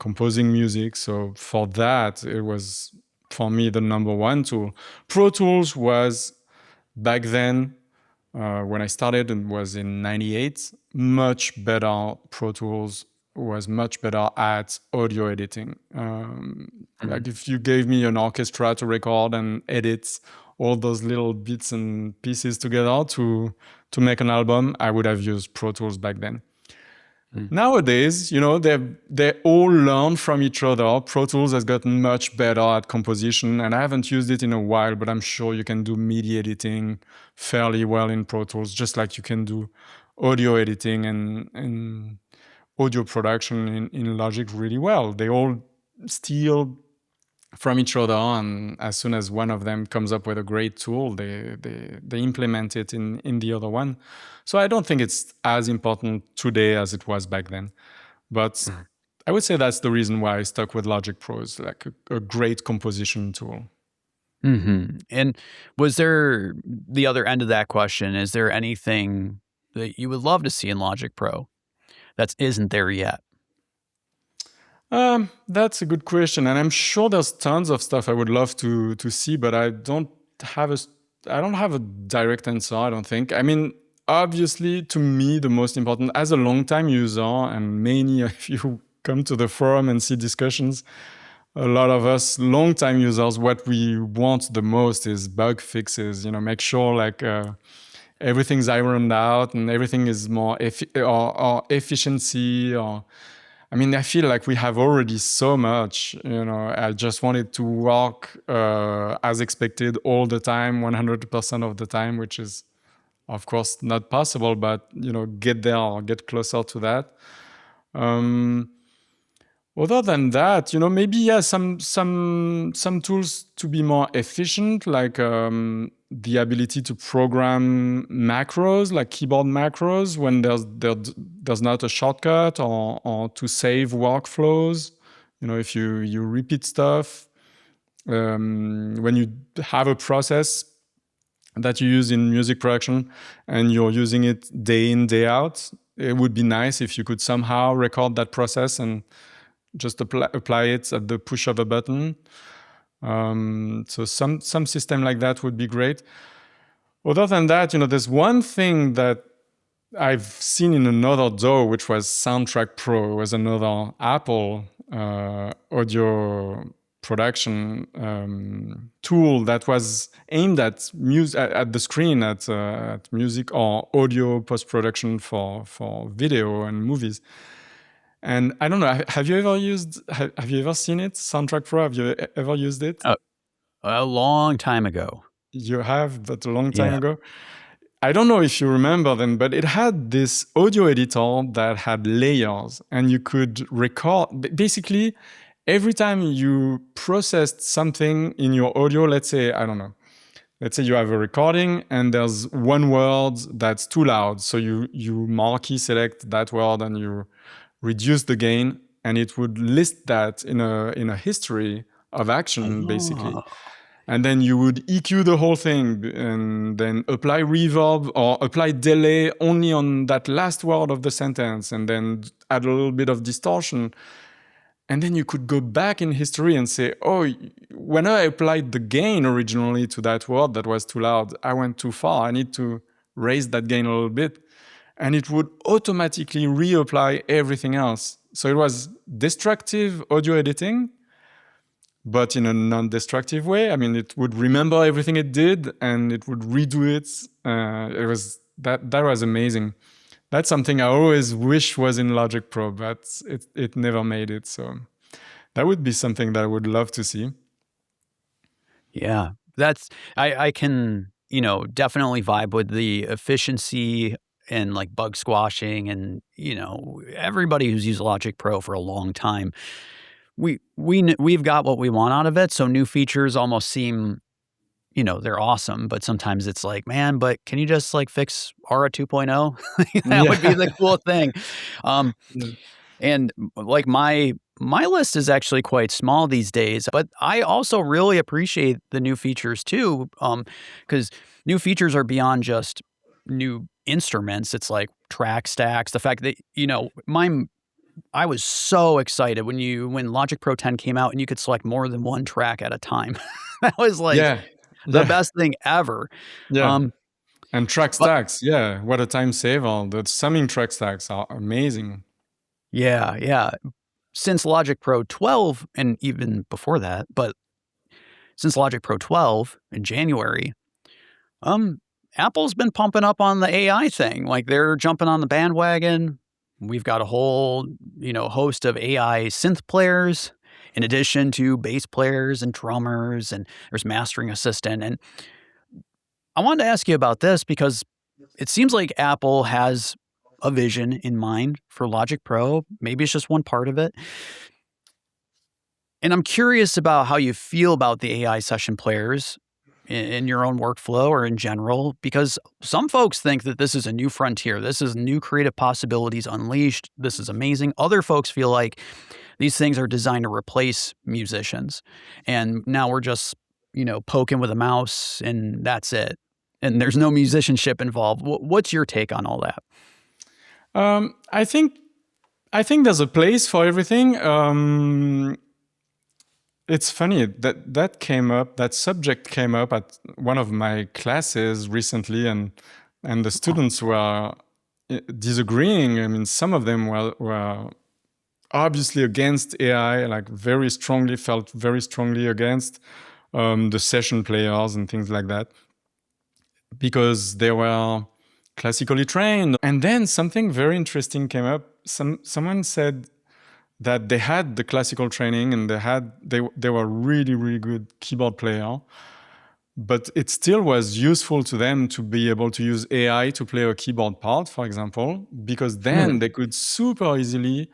composing music. So for that, it was for me the number one tool. Pro Tools was back then, when I started, and was in '98, much better. Pro Tools was much better at audio editing. Like if you gave me an orchestra to record and edit all those little bits and pieces together to make an album, I would have used Pro Tools back then. Nowadays, you know, they all learn from each other. Pro Tools has gotten much better at composition, and I haven't used it in a while, but I'm sure you can do MIDI editing fairly well in Pro Tools, just like you can do audio editing and audio production in Logic really well. They all steal from each other, and as soon as one of them comes up with a great tool, they implement it in the other one. So I don't think it's as important today as it was back then. But I would say that's the reason why I stuck with Logic Pro. Is like a great composition tool. And was there the other end of that question? Is there anything that you would love to see in Logic Pro that isn't there yet? That's a good question, and I'm sure there's tons of stuff I would love to see, but I don't have a direct answer. I don't think. I mean, obviously, to me, the most important, as a long-time user, and many if you come to the forum and see discussions, a lot of us long-time users, what we want the most is bug fixes. You know, make sure like everything's ironed out and everything is more or efficiency. Or I mean, I feel like we have already so much. You know, I just want it to work as expected all the time, 100% of the time, which is of course not possible. But you know, get there or get closer to that. Other than that, you know, maybe some tools to be more efficient, like the ability to program macros, like keyboard macros, when there's not a shortcut, or to save workflows. You know, if you repeat stuff, when you have a process that you use in music production and you're using it day in, day out, it would be nice if you could somehow record that process and just apply it at the push of a button. So some system like that would be great. Other than that, you know, there's one thing that I've seen in another DAW, which was Soundtrack Pro. It was another Apple audio production tool that was aimed at at the screen, at music or audio post-production for video and movies. And I don't know, have you ever seen it? Soundtrack Pro, have you ever used it? A long time ago. You have, but a long time Yeah. ago. I don't know if you remember them, but it had this audio editor that had layers, and you could record. Basically, every time you processed something in your audio, let's say, I don't know, let's say you have a recording and there's one word that's too loud. So you marquee select that word and you reduce the gain, and it would list that in a history of action, basically. Oh. And then you would EQ the whole thing and then apply reverb or apply delay only on that last word of the sentence and then add a little bit of distortion. And then you could go back in history and say, oh, when I applied the gain originally to that word that was too loud, I went too far. I need to raise that gain a little bit. And it would automatically reapply everything else. So it was destructive audio editing, but in a non-destructive way. I mean, it would remember everything it did and it would redo it. It was that was amazing. That's something I always wish was in Logic Pro, but it never made it. So that would be something that I would love to see. Yeah, I can, definitely vibe with the efficiency and like bug squashing and, everybody who's used Logic Pro for a long time. We've got what we want out of it. So new features almost seem, they're awesome, but sometimes it's like, man, but can you just like fix Aura 2.0? That would be the cool thing. Yeah. And like my list is actually quite small these days, but I also really appreciate the new features too, because new features are beyond just new instruments. It's like track stacks. The fact that I was so excited when Logic Pro 10 came out and you could select more than one track at a time. That was like the best thing ever. Yeah. And track but stacks, what a time saver. The summing track stacks are amazing. yeah. Since Logic Pro 12 and even before that, but since Logic Pro 12 in January, Apple's been pumping up on the AI thing. Like they're jumping on the bandwagon. We've got a whole, host of AI synth players in addition to bass players and drummers, and there's mastering assistant. And I wanted to ask you about this because it seems like Apple has a vision in mind for Logic Pro. Maybe it's just one part of it. And I'm curious about how you feel about the AI session players in your own workflow or in general, because some folks think that this is a new frontier. This is new creative possibilities unleashed. This is amazing. Other folks feel like these things are designed to replace musicians. And now we're just, poking with a mouse and that's it. And there's no musicianship involved. What's your take on all that? I think there's a place for everything. It's funny that subject came up at one of my classes recently, and the students were disagreeing. I mean, some of them were obviously against AI, like felt very strongly against the session players and things like that, because they were classically trained. And then something very interesting came up. Someone said that they had the classical training and they were really, really good keyboard player, but it still was useful to them to be able to use AI to play a keyboard part, for example, because then they could super easily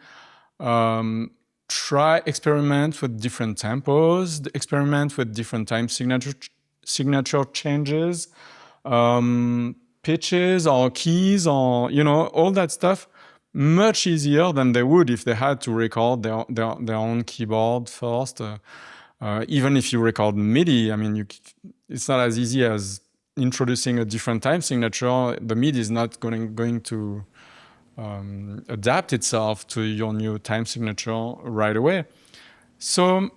experiment with different tempos, experiment with different time signature changes, pitches or keys, or all that stuff, much easier than they would if they had to record their own keyboard first. Even if you record MIDI, I mean, it's not as easy as introducing a different time signature. The MIDI is not going to adapt itself to your new time signature right away. So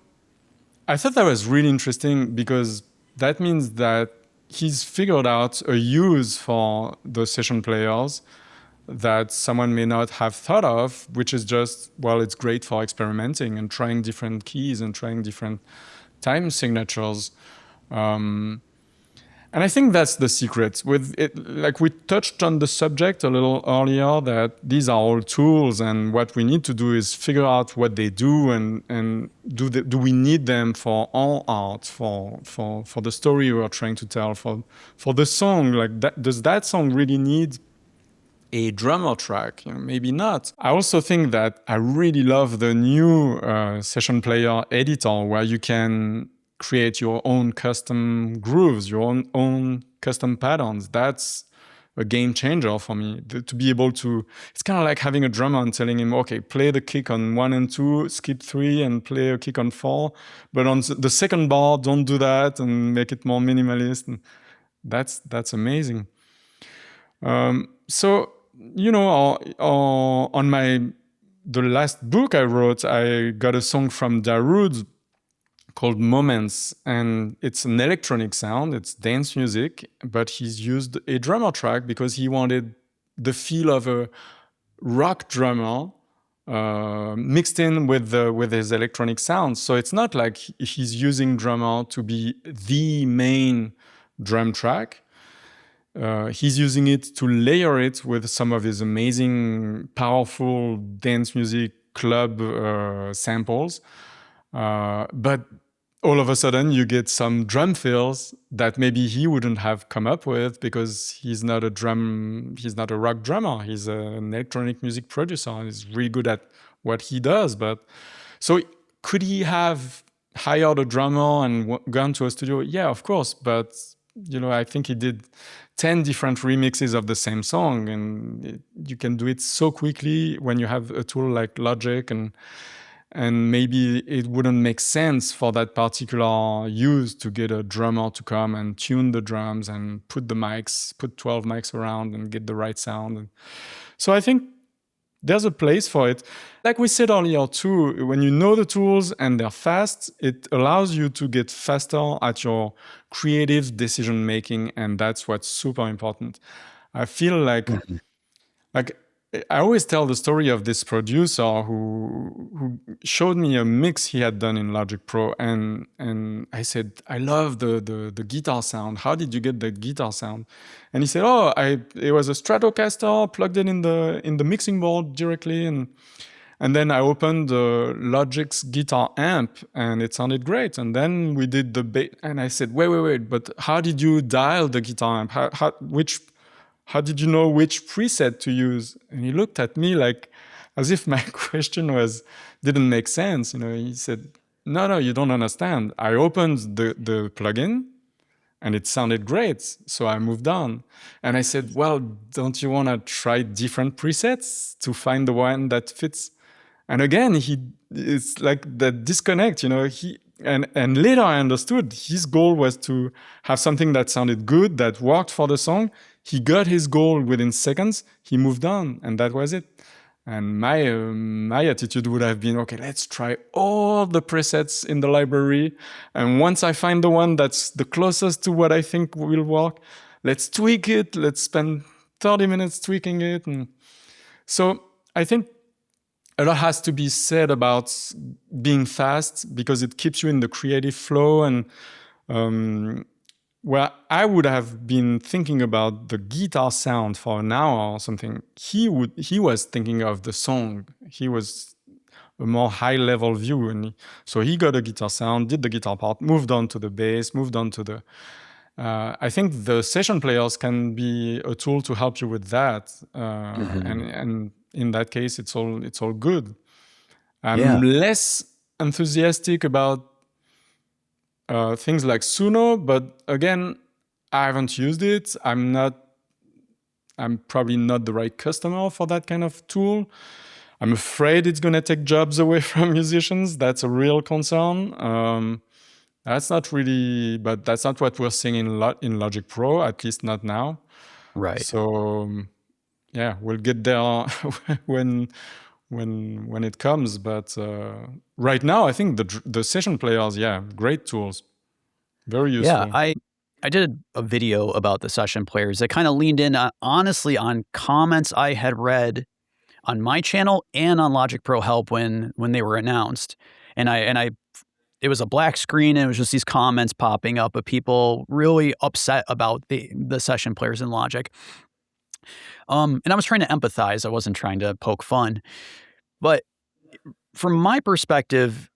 I thought that was really interesting, because that means that he's figured out a use for the session players that someone may not have thought of, which is just, well, it's great for experimenting and trying different keys and trying different time signatures. And I think that's the secret. With it, like we touched on the subject a little earlier, that these are all tools, and what we need to do is figure out what they do, and do we need them for all art, for the story we're trying to tell, for the song. Like does that song really need a drummer track? Maybe not. I also think that I really love the new session player editor, where you can create your own custom grooves, your own custom patterns. That's a game changer for me to be able to. It's kind of like having a drummer and telling him, okay, play the kick on 1 and 2, skip 3, and play a kick on 4, but on the second bar, don't do that and make it more minimalist. And that's amazing. So on the last book I wrote, I got a song from DAWs called Moments, and it's an electronic sound, it's dance music, but he's used a drummer track because he wanted the feel of a rock drummer mixed in with his electronic sounds. So it's not like he's using drummer to be the main drum track. He's using it to layer it with some of his amazing, powerful dance music club samples. But all of a sudden, you get some drum fills that maybe he wouldn't have come up with because he's not a rock drummer. He's an electronic music producer and he's really good at what he does. But so could he have hired a drummer and gone to a studio? Yeah, of course. But I think he did 10 different remixes of the same song, and you can do it so quickly when you have a tool like Logic, and maybe it wouldn't make sense for that particular use to get a drummer to come and tune the drums and put 12 mics around and get the right sound. So I think there's a place for it. Like we said earlier too, when you know the tools and they're fast, it allows you to get faster at your creative decision making, and that's what's super important. I feel like I always tell the story of this producer who showed me a mix he had done in Logic Pro, and I said, I love the guitar sound. How did you get the guitar sound? And he said, it was a Stratocaster, plugged it in the mixing board directly, and then I opened Logic's guitar amp, and it sounded great. And then we did the bass, and I said, wait, but how did you dial the guitar amp? How did you know which preset to use? And he looked at me like as if my question didn't make sense. He said, no, you don't understand. I opened the plugin and it sounded great. So I moved on. And I said, well, don't you want to try different presets to find the one that fits? And again, it's like that disconnect, and later I understood his goal was to have something that sounded good, that worked for the song. He got his goal within seconds, he moved on, and that was it. And my attitude would have been, okay, let's try all the presets in the library. And once I find the one that's the closest to what I think will work, let's tweak it. Let's spend 30 minutes tweaking it. And so I think a lot has to be said about being fast because it keeps you in the creative flow. And where I would have been thinking about the guitar sound for an hour or something, he was thinking of the song. He was a more high-level view, and so he got a guitar sound, did the guitar part, moved on to the bass, moved on to the. I think the session players can be a tool to help you with that, and in that case, it's all good. I'm less enthusiastic about things like Suno, but again, I haven't used it. I'm probably not the right customer for that kind of tool. I'm afraid it's going to take jobs away from musicians. That's a real concern. That's not what we're seeing in Logic Pro, at least not now. Right. So yeah, we'll get there when it comes. But right now, I think the session players, great tools, very useful. Yeah, I did a video about the session players that kind of leaned in, honestly, on comments I had read on my channel and on Logic Pro Help when they were announced, and it was a black screen and it was just these comments popping up of people really upset about the session players in Logic. And I was trying to empathize. I wasn't trying to poke fun, but from my perspective,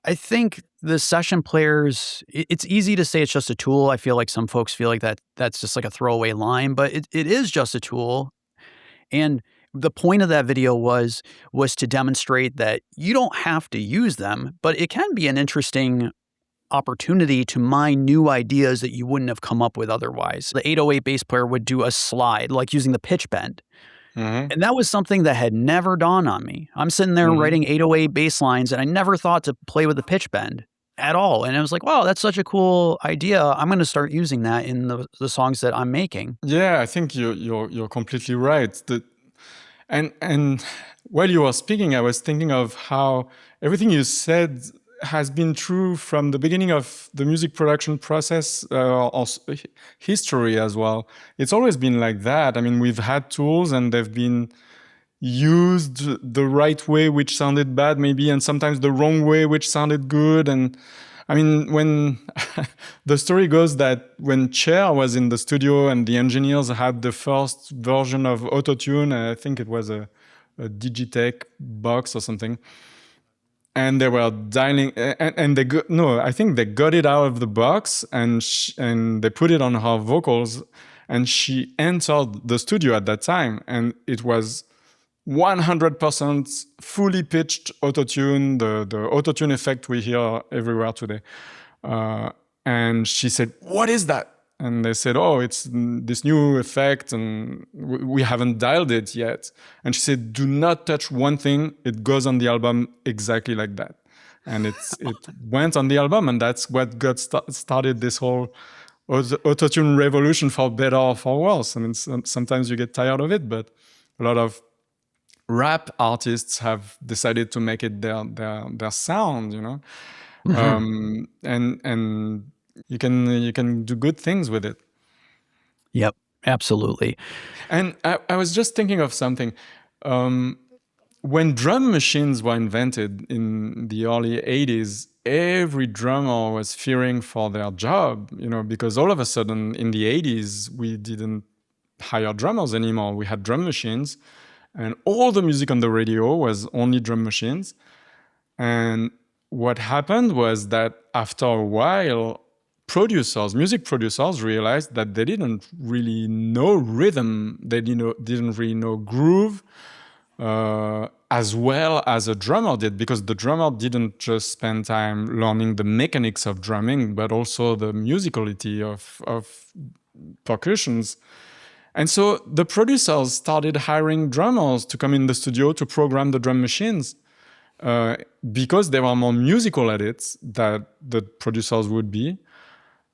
I think the session players, it's easy to say it's just a tool. I feel like some folks feel like that's just like a throwaway line, but it is just a tool. And the point of that video was to demonstrate that you don't have to use them, but it can be an interesting opportunity to mine new ideas that you wouldn't have come up with otherwise. The 808 bass player would do a slide, like using the pitch bend. Mm-hmm. And that was something that had never dawned on me. I'm sitting there writing 808 bass lines, and I never thought to play with the pitch bend at all. And I was like, wow, that's such a cool idea. I'm going to start using that in the songs that I'm making. Yeah, I think you're completely right. And while you were speaking, I was thinking of how everything you said has been true from the beginning of the music production process, history as well. It's always been like that. I mean, we've had tools and they've been used the right way, which sounded bad maybe, and sometimes the wrong way, which sounded good. And I mean, when the story goes that when Cher was in the studio and the engineers had the first version of Autotune, I think it was a Digitech box or something, and they were dialing, and they got, no, I think they got it out of the box and they put it on her vocals, and she entered the studio at that time, and it was 100% fully pitched autotune, the autotune effect we hear everywhere today. And she said, "What is that?" And they said, "Oh, it's this new effect, and we haven't dialed it yet." And she said, "Do not touch one thing. It goes on the album exactly like that." And it went on the album, and that's what got started this whole autotune revolution, for better or for worse. I mean, sometimes you get tired of it, but a lot of rap artists have decided to make it their sound, you know. And you can do good things with it. Yep, absolutely. And I was just thinking of something. When drum machines were invented in the early 80s, every drummer was fearing for their job, you know, because all of a sudden in the 80s, we didn't hire drummers anymore. We had drum machines, and all the music on the radio was only drum machines. And what happened was that after a while, music producers realized that they didn't really know rhythm, they didn't really know groove as well as a drummer did, because the drummer didn't just spend time learning the mechanics of drumming, but also the musicality of percussions. And so the producers started hiring drummers to come in the studio to program the drum machines, because they were more musical at it than the producers would be.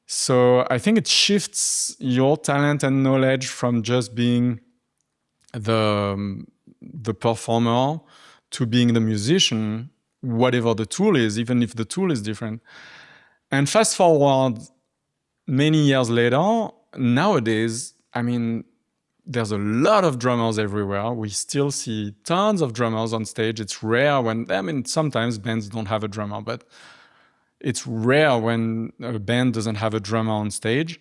So I think it shifts your talent and knowledge from just being the performer to being the musician, whatever the tool is, even if the tool is different. And fast forward many years later, nowadays, I mean, there's a lot of drummers everywhere. We still see tons of drummers on stage. It's rare when, I mean, sometimes bands don't have a drummer, but it's rare when a band doesn't have a drummer on stage.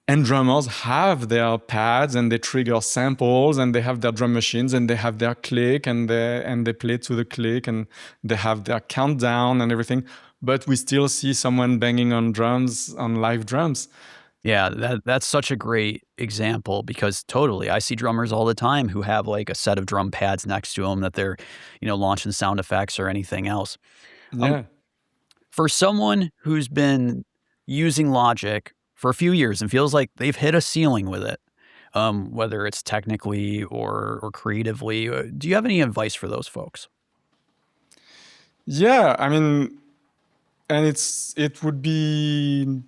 And drummers have their pads and they trigger samples and they have their drum machines and they have their click and they play to the click and they have their countdown and everything. But we still see someone banging on drums, on live drums. Yeah, that's such a great example, because totally, I see drummers all the time who have like a set of drum pads next to them that they're, launching sound effects or anything else. Yeah. For someone who's been using Logic for a few years and feels like they've hit a ceiling with it, whether it's technically or creatively, do you have any advice for those folks? Yeah, I mean, and it would be,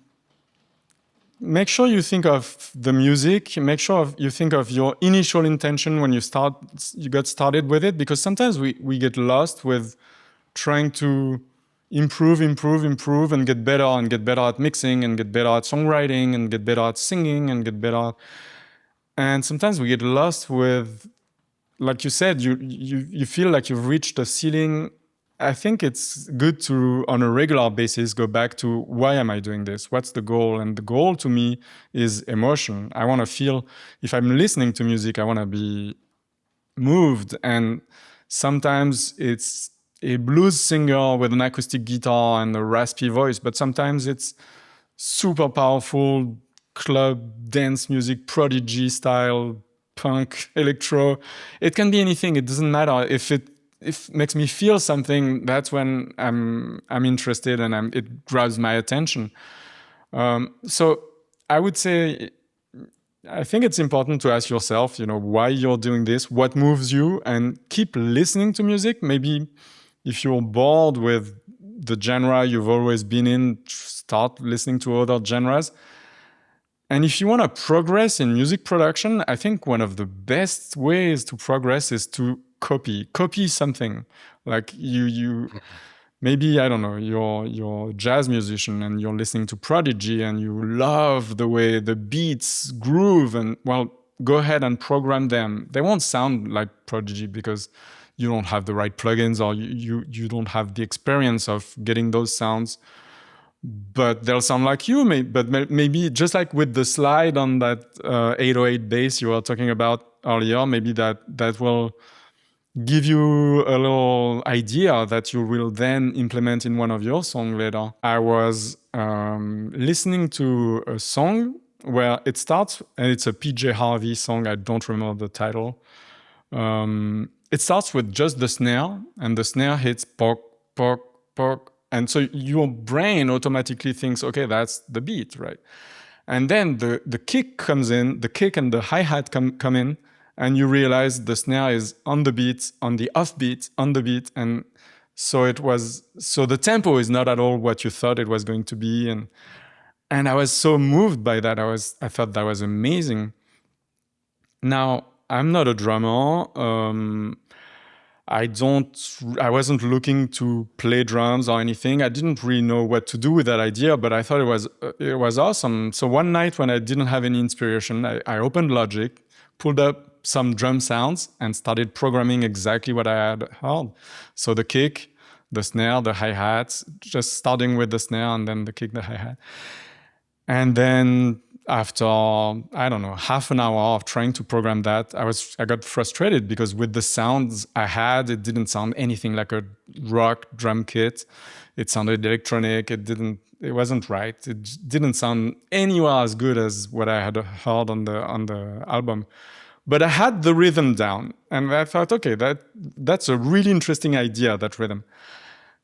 make sure you think of the music, make sure you think of your initial intention when you got started with it, because sometimes we get lost with trying to improve and get better at mixing and get better at songwriting and get better at singing and get better. And sometimes we get lost with, like you said, you feel like you've reached a ceiling. I think it's good to, on a regular basis, go back to, why am I doing this? What's the goal? And the goal to me is emotion. I want to feel, if I'm listening to music, I want to be moved. And sometimes it's a blues singer with an acoustic guitar and a raspy voice, but sometimes it's super powerful club dance music, Prodigy style, punk, electro. It can be anything. It doesn't matter if if makes me feel something, that's when I'm interested and it grabs my attention. So I would say, I think it's important to ask yourself, why you're doing this, what moves you, and keep listening to music. Maybe if you're bored with the genre you've always been in, start listening to other genres. And if you want to progress in music production, I think one of the best ways to progress is to copy something. Like you maybe, I don't know, you're a jazz musician and you're listening to Prodigy and you love the way the beats groove, and well, go ahead and program them. They won't sound like Prodigy because you don't have the right plugins, or you don't have the experience of getting those sounds, but they'll sound like you. But maybe just like with the slide on that 808 bass you were talking about earlier, maybe that will give you a little idea that you will then implement in one of your songs later. I was listening to a song where it starts, and it's a PJ Harvey song. I don't remember the title. It starts with just the snare, and the snare hits pock, pock, pock. And so your brain automatically thinks, okay, that's the beat, right? And then the kick comes in, the kick and the hi-hat come in, and you realize the snare is on the beat, on the off beat, on the beat. And so the tempo is not at all what you thought it was going to be. And I was so moved by that. I thought that was amazing. Now, I'm not a drummer. I wasn't looking to play drums or anything. I didn't really know what to do with that idea, but I thought it was awesome. So one night when I didn't have any inspiration, I opened Logic, pulled up some drum sounds, and started programming exactly what I had heard. So the kick, the snare, the hi-hats, just starting with the snare and then the kick, the hi-hat. And then after, I don't know, half an hour of trying to program that, I got frustrated because with the sounds I had, it didn't sound anything like a rock drum kit. It sounded electronic. It wasn't right. It didn't sound anywhere as good as what I had heard on the album. But I had the rhythm down, and I thought, okay, that's a really interesting idea, that rhythm.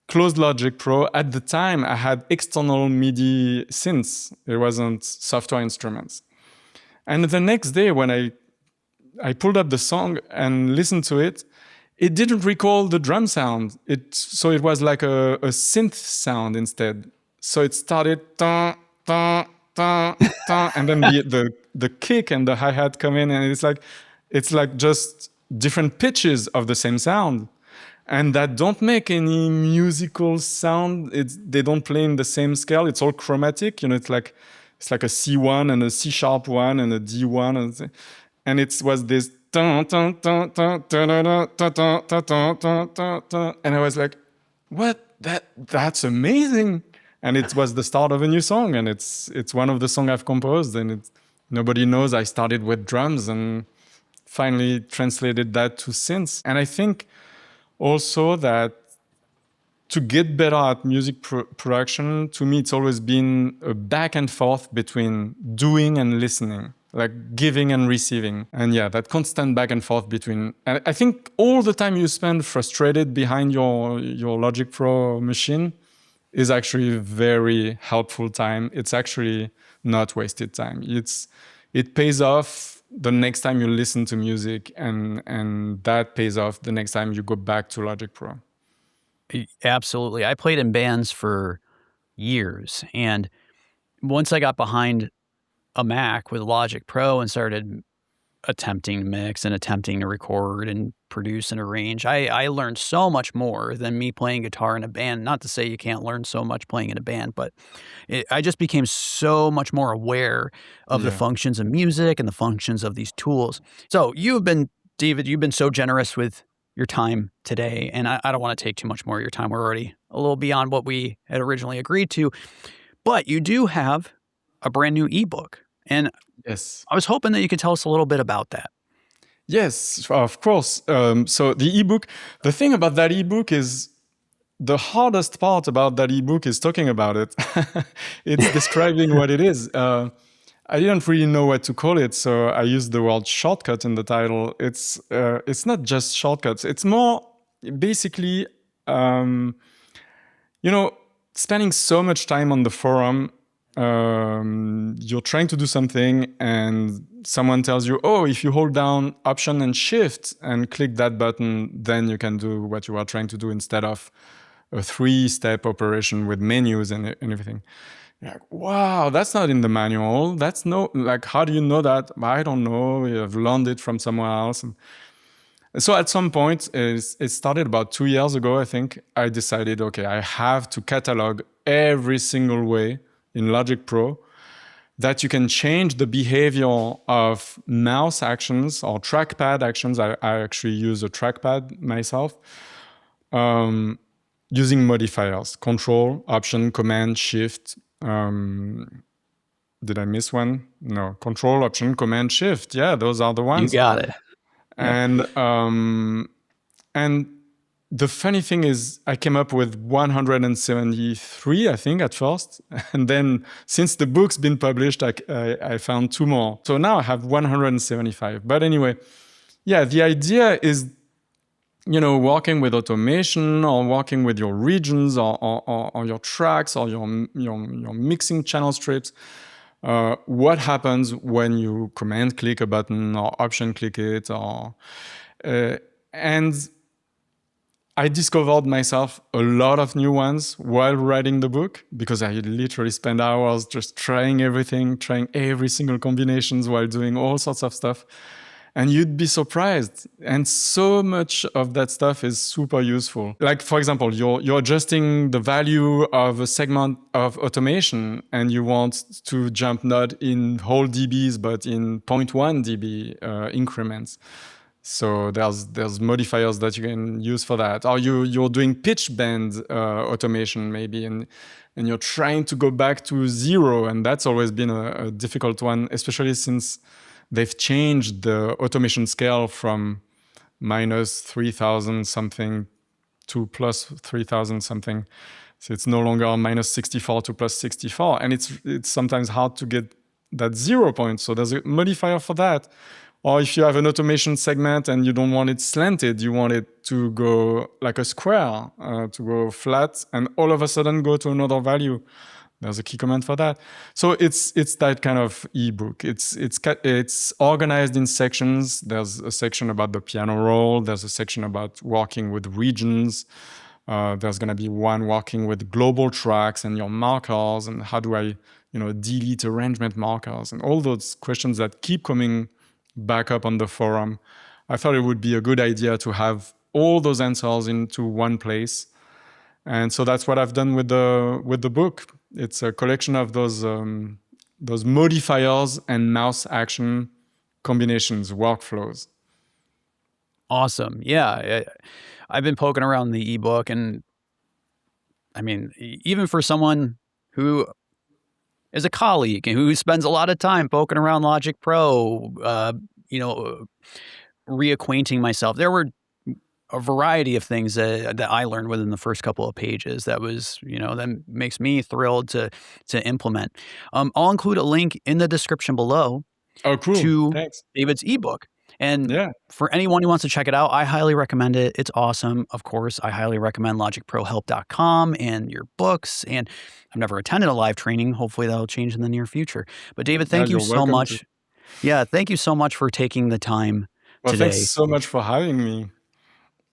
Closed Logic Pro. At the time, I had external MIDI synths. It wasn't software instruments. And the next day, when I pulled up the song and listened to it, it didn't recall the drum sound. So it was like a synth sound instead. So it started ta ta ta ta, and then the kick and the hi-hat come in, and it's like just different pitches of the same sound. And that don't make any musical sound. They don't play in the same scale. It's all chromatic. It's like a C1 and a C sharp one and a D1, and it was this. And I was like, what? That's amazing. And it was the start of a new song, and it's one of the songs I've composed, and nobody knows I started with drums and finally translated that to synths. And I think also that to get better at music production, to me, it's always been a back and forth between doing and listening, like giving and receiving. And yeah, that constant back and forth between. And I think all the time you spend frustrated behind your Logic Pro machine is actually very helpful time. It's actually not wasted time. It pays off the next time you listen to music, and that pays off the next time you go back to Logic Pro. Absolutely. I played in bands for years, and once I got behind a Mac with Logic Pro and started attempting to mix and attempting to record and produce and arrange, I learned so much more than me playing guitar in a band. Not to say you can't learn so much playing in a band, but I just became so much more aware of the functions of music and the functions of these tools. So David, you've been so generous with your time today, and I don't want to take too much more of your time. We're already a little beyond what we had originally agreed to, but you do have a brand new ebook. And yes, I was hoping that you could tell us a little bit about that. Yes, of course. So the ebook, the thing about that ebook is the hardest part about that ebook is talking about it. It's describing what it is. I didn't really know what to call it, so I used the word shortcut in the title. It's not just shortcuts. It's more basically, you know, spending so much time on the forum, you're trying to do something and someone tells you, oh, if you hold down Option and Shift and click that button, then you can do what you are trying to do instead of a 3-step operation with menus and everything. You're like, wow, that's not in the manual. That's no, like, how do you know that? I don't know. I've learned it from somewhere else. And so at some point, it started about 2 years ago, I think, I decided, okay, I have to catalog every single way in Logic Pro that you can change the behavior of mouse actions or trackpad actions. I actually use a trackpad myself, using modifiers, Control, Option, Command, Shift. Did I miss one? No, Control, Option, Command, Shift. Yeah, those are the ones. You got it. Yeah. And the funny thing is, I came up with 173, I think, at first. And then since the book's been published, I found 2 more. So now I have 175. But anyway, yeah, the idea is, working with automation or working with your regions or your tracks or your mixing channel strips. What happens when you command click a button or option click it, and I discovered myself a lot of new ones while writing the book, because I literally spent hours just trying everything, trying every single combinations while doing all sorts of stuff. And you'd be surprised. And so much of that stuff is super useful. Like, for example, you're adjusting the value of a segment of automation and you want to jump not in whole dBs, but in 0.1 dB increments. So there's modifiers that you can use for that. Or you're doing pitch bend automation maybe, and you're trying to go back to 0. And that's always been a difficult one, especially since they've changed the automation scale from minus 3,000 something to plus 3,000 something. So it's no longer minus 64 to plus 64. And it's sometimes hard to get that 0 point. So there's a modifier for that. Or if you have an automation segment and you don't want it slanted, you want it to go like a square, to go flat, and all of a sudden go to another value. There's a key command for that. So it's that kind of ebook. It's organized in sections. There's a section about the piano roll. There's a section about working with regions. There's going to be one working with global tracks and your markers, and how do I, delete arrangement markers, and all those questions that keep coming back up on the forum. I thought it would be a good idea to have all those answers into one place. And so that's what I've done with the book. It's a collection of those modifiers and mouse action combinations, workflows. Awesome. Yeah. I've been poking around the ebook, and I mean, even for someone who is a colleague and who spends a lot of time poking around Logic Pro, reacquainting myself, there were a variety of things that I learned within the first couple of pages that was, that makes me thrilled to implement. I'll include a link in the description below to Thanks. David's ebook. And for anyone who wants to check it out, I highly recommend it. It's awesome. Of course, I highly recommend logicprohelp.com and your books. And I've never attended a live training. Hopefully that'll change in the near future. But David, thank you so much. Yeah, thank you so much for taking the time today. Thanks so much for having me.